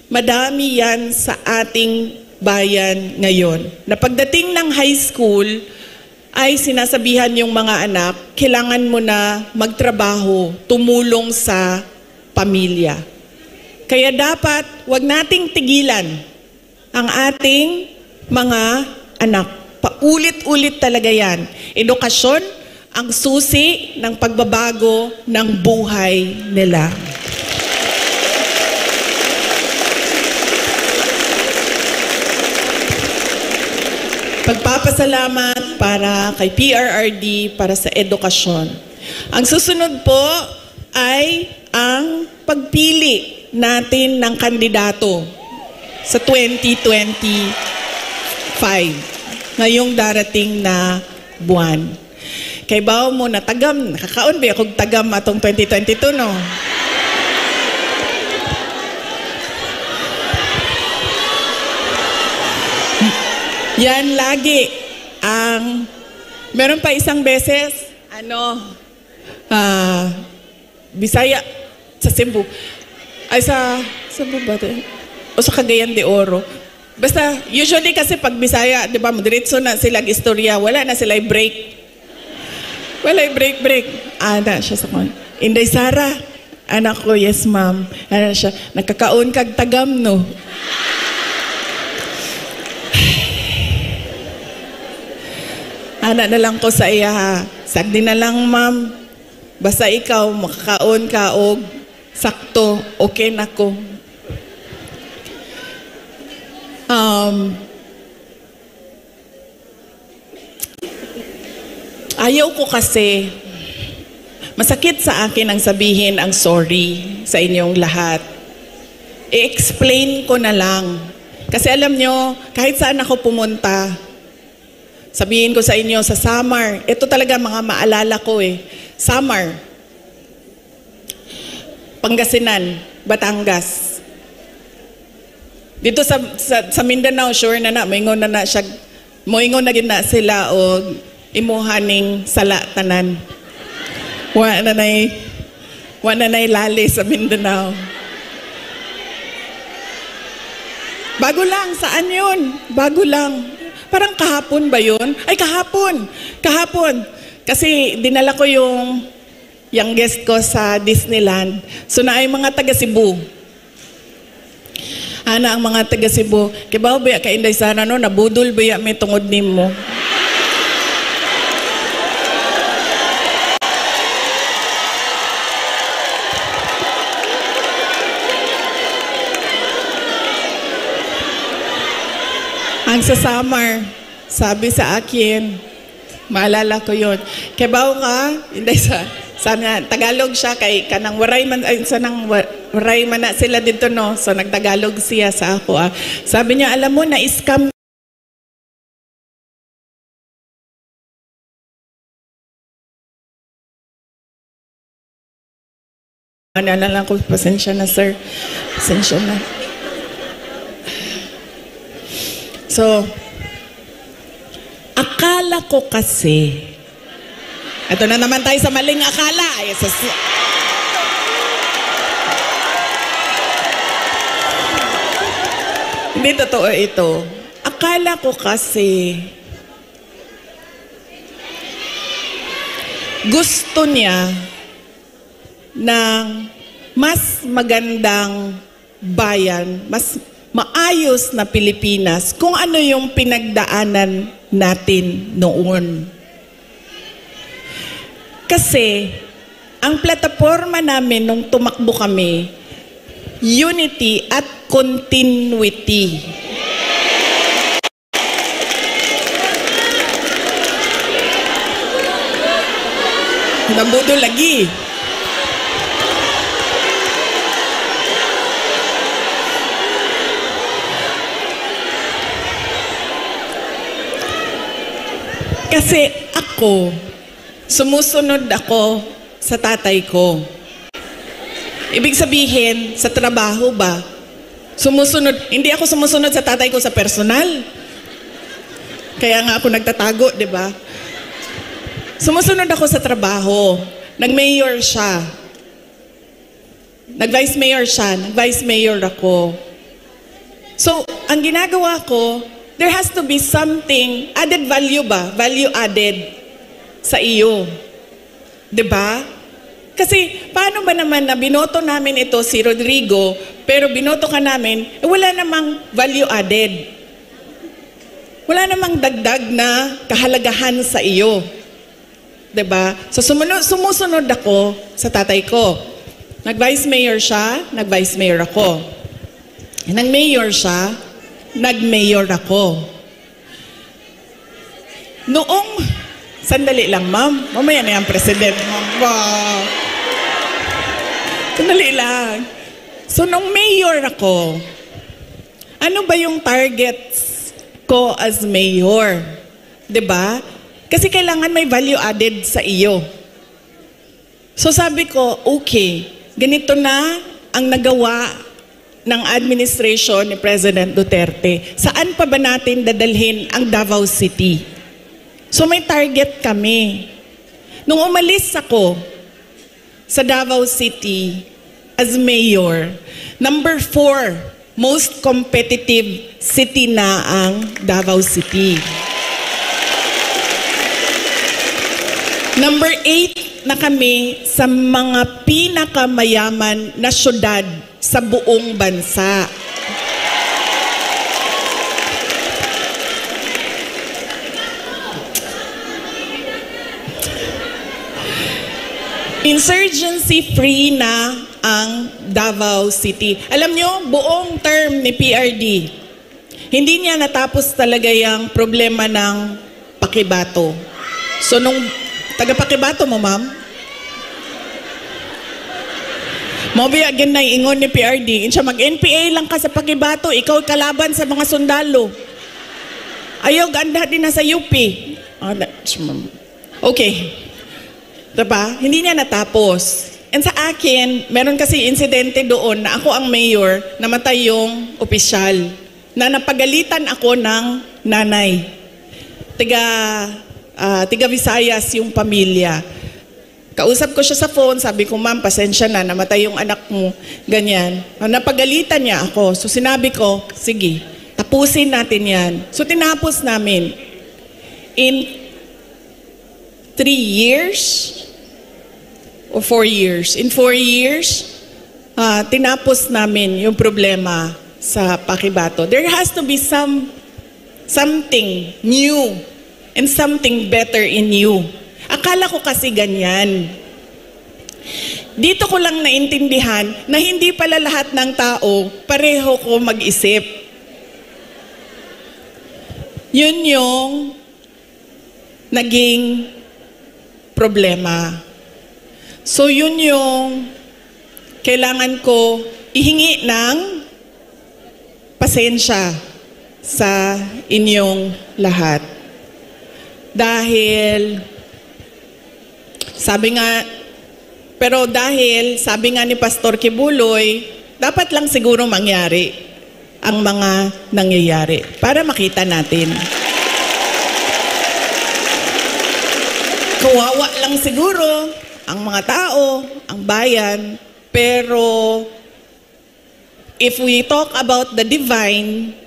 Madami yan sa ating bayan ngayon. Na pagdating ng high school, ay sinasabihan yung mga anak, kailangan mo na magtrabaho, tumulong sa pamilya. Kaya dapat, wag nating tigilan ang ating mga anak. Paulit-ulit talaga yan. Edukasyon ang susi ng pagbabago ng buhay nila. Pagpapasalamat para kay PRRD para sa edukasyon. Ang susunod po ay ang pagpili natin ng kandidato sa 2025, ngayong darating na buwan. Kay bao mo na tagam, nakakaon ba akong tagam atong 2022, no? Yan lagi ang, meron pa isang beses, Bisaya, sa Cebu, ay sa Cebu ba ito? O sa Cagayan de Oro. Basta, usually kasi pag Bisaya, di ba, diretso na sila istorya, wala na sila break. Wala break. Ana siya sa kon. Inday Sara, anak ko, yes ma'am. Ana siya, nakakaon kag tagam, no? Anak na lang ko sa iya ha. Sagdi na lang ma'am. Basta ikaw makakaon ka og sakto, okay na ko. Ayaw ko kasi, masakit sa akin ang sabihin ang sorry sa inyong lahat. I-explain ko na lang. Kasi alam nyo, kahit saan ako pumunta, sabihin ko sa inyo, sa Samar, ito talaga mga maalala ko Samar, Pangasinan, Batangas. Dito sa Mindanao, sure na moingon na siya, moingon na gina sila o imuhaning sala tanan. Wa na nay lali sa Mindanao. Bago lang, saan yun? Bago lang. Parang kahapon ba yun? Ay, kahapon. Kasi dinala ko yung guest ko sa Disneyland. So na ay mga taga Cebu. Ana ang mga taga Cebu. Kibaw ba ka Inday Sara no? Nabudol ba may tungod nimo? Ang sa Samar, sabi sa akin, maalala ko yun, kibaw ka, hindi sana, Tagalog siya, kay kanang waray man na sila dito, no? So nagtagalog siya sa ako. Sabi niya, alam mo, na-scam na lang ko, pasensya na sir, pasensya na. So, akala ko kasi, ito na naman tayo sa maling akala. Hindi totoo ito. Akala ko kasi, gusto niya ng mas magandang bayan, mas maayos na Pilipinas kung ano yung pinagdaanan natin noon. Kasi ang plataforma namin nung tumakbo kami, unity at continuity. Nabudo lagi. Kasi ako, sumusunod ako sa tatay ko. Ibig sabihin, sa trabaho ba? Hindi ako sumusunod sa tatay ko sa personal. Kaya nga ako nagtatago, di ba? Sumusunod ako sa trabaho. Nag-mayor siya. Nag-vice mayor siya. Nag-vice mayor ako. So, ang ginagawa ko, there has to be something, added value ba? Value added sa iyo. Di ba? Kasi, paano ba naman na binoto namin ito si Rodrigo, pero binoto ka namin, wala namang value added. Wala namang dagdag na kahalagahan sa iyo. Diba? So sumusunod ako sa tatay ko. Nag-vice mayor siya, nag-vice mayor ako. Nag-mayor siya, nag-mayor ako. Noong, sandali lang ma'am, mamaya na yung president. Wow. Sandali lang. So nung mayor ako, ano ba yung targets ko as mayor? 'Di ba? Kasi kailangan may value added sa iyo. So sabi ko, okay, ganito na ang nagawa ng administration ni President Duterte. Saan pa ba natin dadalhin ang Davao City? So may target kami. Nung umalis ako sa Davao City as mayor, number 4 most competitive city na ang Davao City. Number 8 na kami sa mga pinakamayaman na syudad sa buong bansa. Insurgency-free na ang Davao City. Alam nyo, buong term ni PRD, hindi niya natapos talaga yung problema ng Pakibato. So nung taga-Pakibato mo, ma'am? Mabi again na ingon ni PRD, siya mag-NPA lang ka sa Pakibato, ikaw kalaban sa mga sundalo. Ayaw, ganda din na sa UP. Okay. Diba? Hindi niya natapos. And sa akin, meron kasi insidente doon na ako ang mayor, namatay yung opisyal, na napagalitan ako ng nanay. Tiga Visayas yung pamilya. Kausap ko siya sa phone, sabi ko, ma'am, pasensya na, namatay yung anak mo, ganyan. Napagalitan niya ako. So sinabi ko, sige, tapusin natin yan. So tinapos namin. In 3 years, o 4 years. In 4 years, tinapos namin yung problema sa Pakibato. There has to be something new and something better in you. Akala ko kasi ganyan. Dito ko lang naintindihan na hindi pala lahat ng tao pareho ko mag-isip. Yun yung naging problema. So yun yung kailangan ko ihingi ng pasensya sa inyong lahat. Dahil, sabi nga ni Pastor Kibuloy, dapat lang siguro mangyari ang mga nangyayari para makita natin. Kawawa lang siguro ang mga tao, ang bayan, pero if we talk about the divine,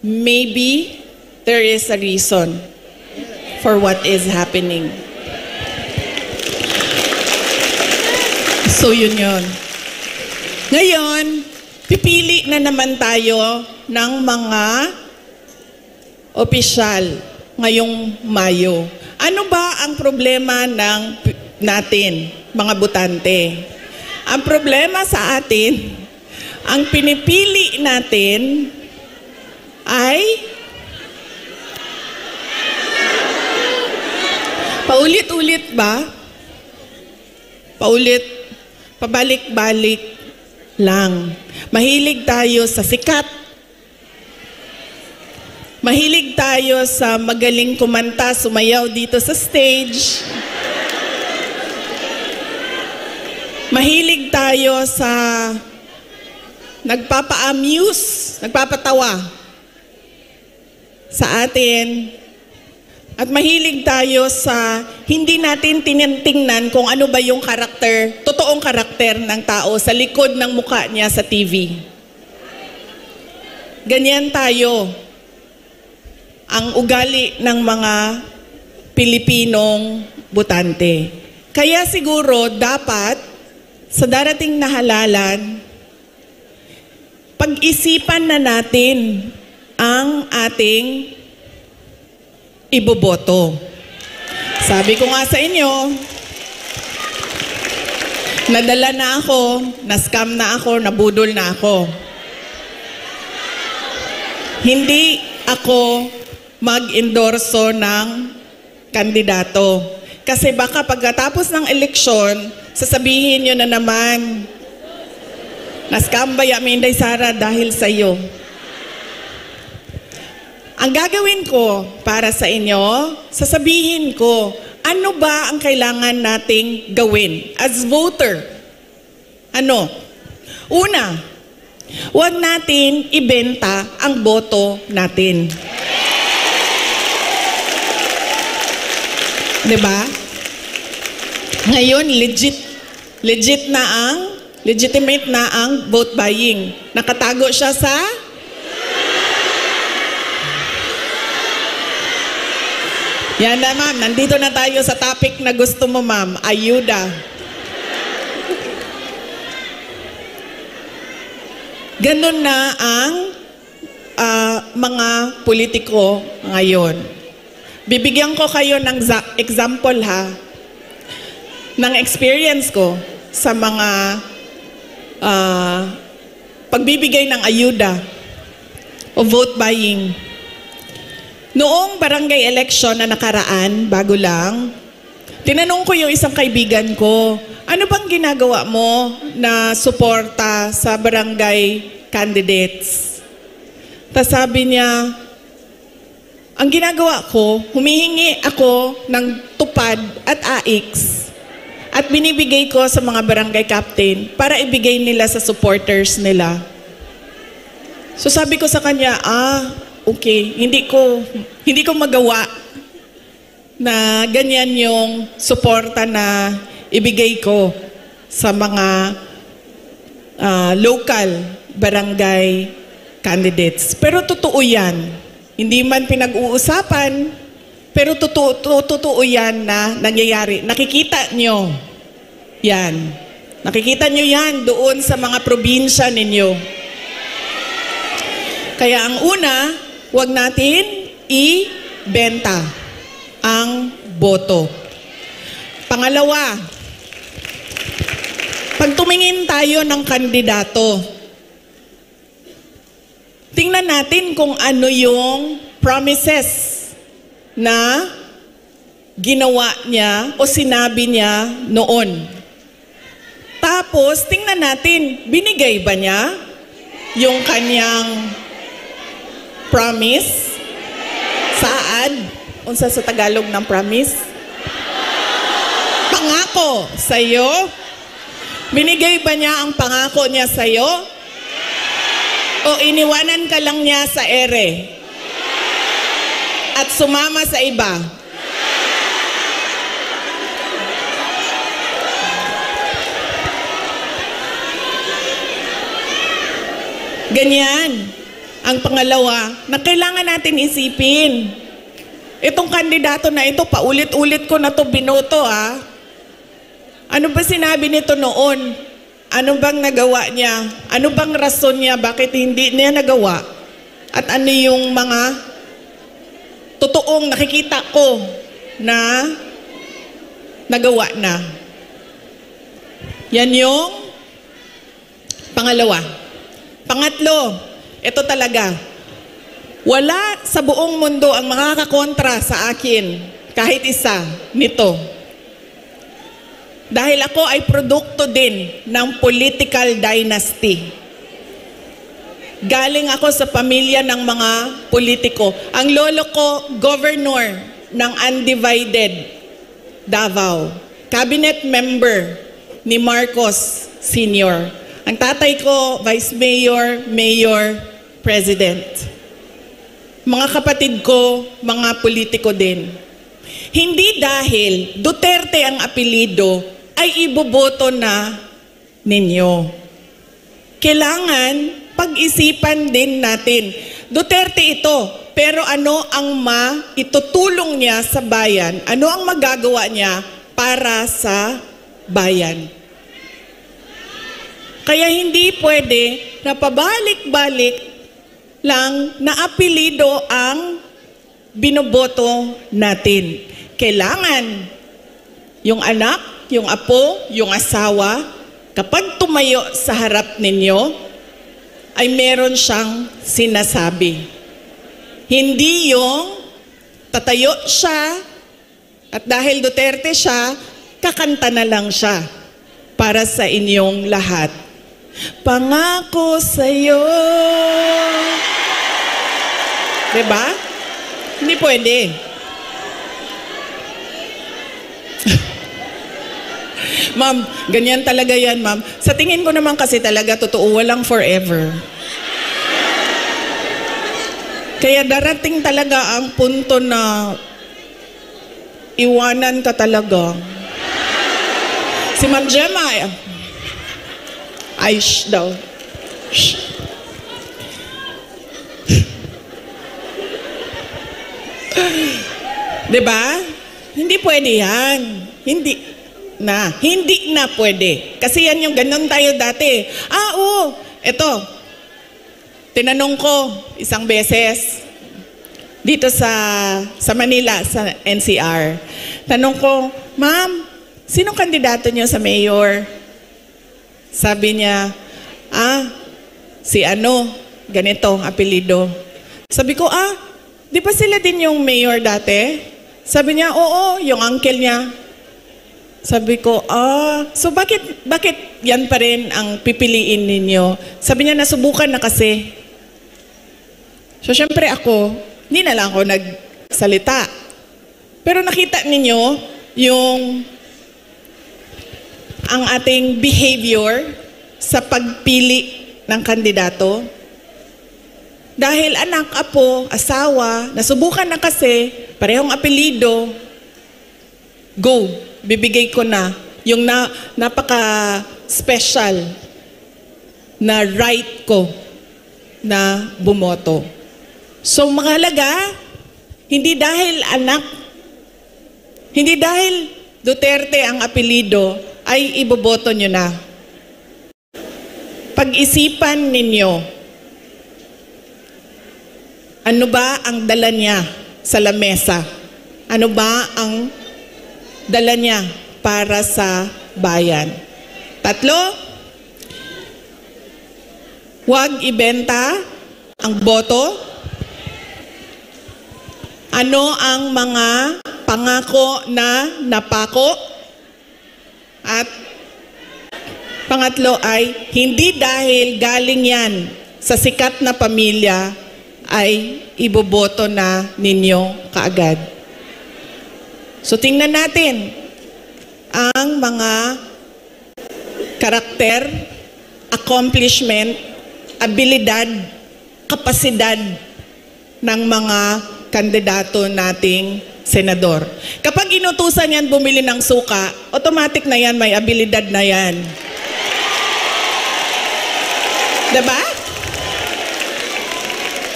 maybe there is a reason for what is happening. So yun. Ngayon, pipili na naman tayo ng mga opisyal ngayong Mayo. Ano ba ang problema natin, mga botante? Ang problema sa atin, ang pinipili natin ay paulit-ulit ba? Pabalik-balik lang. Mahilig tayo sa sikat. Mahilig tayo sa magaling kumanta, sumayaw dito sa stage. Mahilig tayo sa nagpapa-amuse, nagpapatawa sa atin. At mahilig tayo sa hindi natin tinitingnan kung ano ba yung karakter, totoong karakter ng tao sa likod ng mukha niya sa TV. Ganyan tayo ang ugali ng mga Pilipinong botante. Kaya siguro dapat sa darating na halalan, pag-isipan na natin ang ating iboboto. Sabi ko nga sa inyo, nadala na ako, na-scam na ako, nabudol na ako. Hindi ako mag-endorso ng kandidato. Kasi baka pagkatapos ng eleksyon, sasabihin nyo na naman, na-scam ba ya Inday Sara dahil sa iyo? Ang gagawin ko para sa inyo, sasabihin ko, ano ba ang kailangan nating gawin as voter? Ano? Una, huwag natin ibenta ang boto natin. Diba? Ngayon, legitimate na ang vote buying. Nakatago siya sa yan na, ma'am. Nandito na tayo sa topic na gusto mo, ma'am. Ayuda. Ganun na ang mga politiko ngayon. Bibigyan ko kayo ng example, ha, ng experience ko sa mga pagbibigay ng ayuda o vote buying. Noong barangay election na nakaraan, bago lang, tinanong ko yung isang kaibigan ko, ano bang ginagawa mo na suporta sa barangay candidates? Tas sabi niya, ang ginagawa ko, humihingi ako ng tupad at AIX at binibigay ko sa mga barangay captain para ibigay nila sa supporters nila. So sabi ko sa kanya, okay, hindi ko magawa na ganyan yung suporta na ibigay ko sa mga local barangay candidates. Pero totoo yan. Hindi man pinag-uusapan, pero totoo yan na nangyayari. Nakikita nyo yan. Nakikita nyo yan doon sa mga probinsya ninyo. Kaya ang una, huwag natin ibenta ang boto. Pangalawa, pag tumingin tayo ng kandidato, tingnan natin kung ano yung promises na ginawa niya o sinabi niya noon. Tapos, tingnan natin, binigay ba niya yung kanyang promise? Saad? Unsa sa Tagalog ng promise? Pangako sa'yo? Binigay ba niya ang pangako niya sa'yo? O iniwanan ka lang niya sa ere? At sumama sa iba? Ganyan. Ang pangalawa, na kailangan natin isipin. Itong kandidato na ito, paulit-ulit ko na to binoto, ha? Ano ba sinabi nito noon? Ano bang nagawa niya? Ano bang rason niya? Bakit hindi niya nagawa? At ano yung mga totoong nakikita ko na nagawa na? Yan yung pangalawa. Pangatlo, ito talaga. Wala sa buong mundo ang makakakontra sa akin, kahit isa, nito. Dahil ako ay produkto din ng political dynasty. galing ako sa pamilya ng mga politiko. Ang lolo ko, governor ng Undivided Davao. Cabinet member ni Marcos Sr. Ang tatay ko, vice mayor, mayor, president. Mga kapatid ko, mga politiko din. Hindi dahil Duterte ang apelido ay iboboto na ninyo. Kailangan pag-isipan din natin. Duterte ito, pero ano ang maitutulong niya sa bayan? Ano ang magagawa niya para sa bayan? Kaya hindi pwede na pabalik-balik lang na apelido ang binoboto natin. Kailangan yung anak, yung apo, yung asawa, kapag tumayo sa harap ninyo, ay meron siyang sinasabi. Hindi yung tatayo siya at dahil Duterte siya, kakanta na lang siya para sa inyong lahat. Pangako sa'yo. Diba? Hindi pwede. Ma'am, ganyan talaga yan, ma'am. Sa tingin ko naman kasi talaga, totoo, walang forever. Kaya darating talaga ang punto na iwanan ka talaga. Si Ma'am Gemma, ay, shh daw. Shh. Diba? Hindi pwede yan. Hindi na pwede. Kasi yan yung ganun tayo dati. Oo, eto. Tinanong ko isang beses dito sa Manila, sa NCR. Tanong ko, ma'am, sinong kandidato niyo sa mayor? Sabi niya, si ano, ganito ang apelido. Sabi ko, di ba sila din yung mayor dati? Sabi niya, oo, yung uncle niya. Sabi ko, so bakit yan pa rin ang pipiliin ninyo? Sabi niya, nasubukan na kasi. So, syempre ako, hindi na lang ako nagsalita. Pero nakita ninyo yung ang ating behavior sa pagpili ng kandidato. Dahil anak, apo, asawa, nasubukan na kasi, parehong apelido, go, bibigay ko na yung napaka-special na right ko na bumoto. So, mahalaga, hindi dahil anak, hindi dahil Duterte ang apelido, ay iboboto nyo na. Pag-isipan ninyo, ano ba ang dala niya sa lamesa? Ano ba ang dala niya para sa bayan? 3, huwag ibenta ang boto. Ano ang mga pangako na napako? At pangatlo ay, hindi dahil galing yan sa sikat na pamilya ay iboboto na ninyo kaagad. So tingnan natin ang mga karakter, accomplishment, abilidad, kapasidad ng mga kandidato nating senador. Kapag inutusan yan bumili ng suka, automatic na yan, may abilidad na yan. Diba?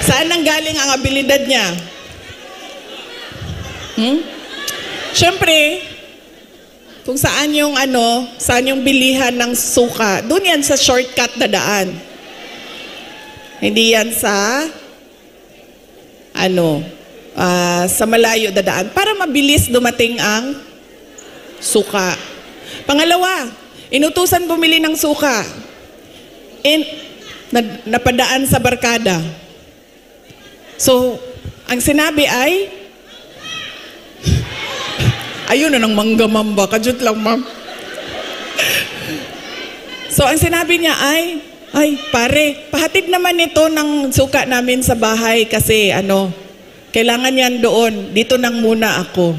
Saan nanggaling ang abilidad niya? Siyempre, kung saan yung saan yung bilihan ng suka, doon yan sa shortcut na daan. Hindi yan sa sa malayo dadaan para mabilis dumating ang suka. Pangalawa, inutusan bumili ng suka. Napadaan sa barkada. So, ang sinabi ay, ayun na ng manggamamba, kajut lang ma'am. So, ang sinabi niya ay, Ay, pare, pahatid naman ito ng suka namin sa bahay kasi kailangan yan doon. Dito nang muna ako.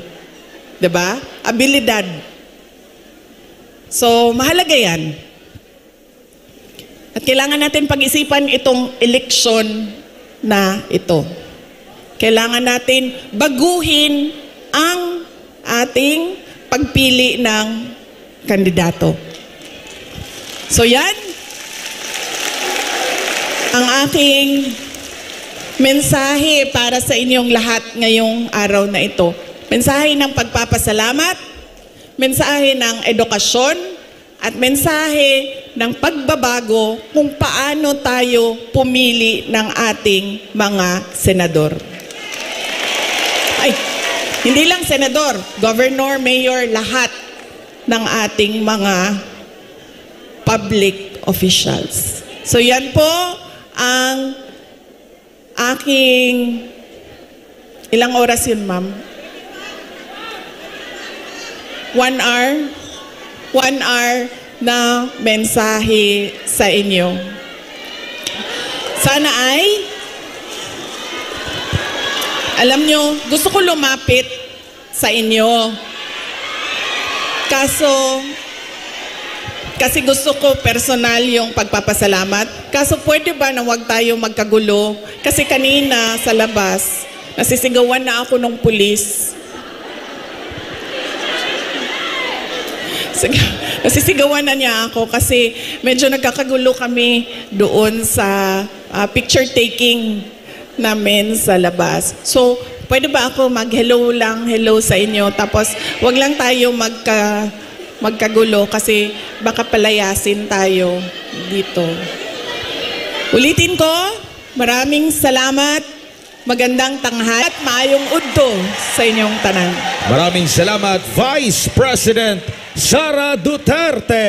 'Di ba? Abilidad. So, mahalaga yan. At kailangan natin pag-isipan itong eleksyon na ito. Kailangan natin baguhin ang ating pagpili ng kandidato. So yan, ang aking mensahe para sa inyong lahat ngayong araw na ito. Mensahe ng pagpapasalamat, mensahe ng edukasyon, at mensahe ng pagbabago kung paano tayo pumili ng ating mga senador. Ay, hindi lang senador, governor, mayor, lahat ng ating mga public officials. So yan po ang aking, ilang oras yun, ma'am? 1 hour? 1 hour na mensahe sa inyo. Sana ay, alam nyo, gusto ko lumapit sa inyo. Kasi gusto ko personal yung pagpapasalamat. Kaso pwede ba na wag tayo magkagulo? Kasi kanina sa labas, nasisigawan na ako ng pulis. Nasisigawan na niya ako kasi medyo nagkakagulo kami doon sa picture taking namin sa labas. So, pwede ba ako mag-hello sa inyo? Tapos, wag lang tayo magkagulo kasi baka palayasin tayo dito. Ulitin ko, maraming salamat, magandang tanghali at maayong udto sa inyong tanan. Maraming salamat, Vice President Sara Duterte.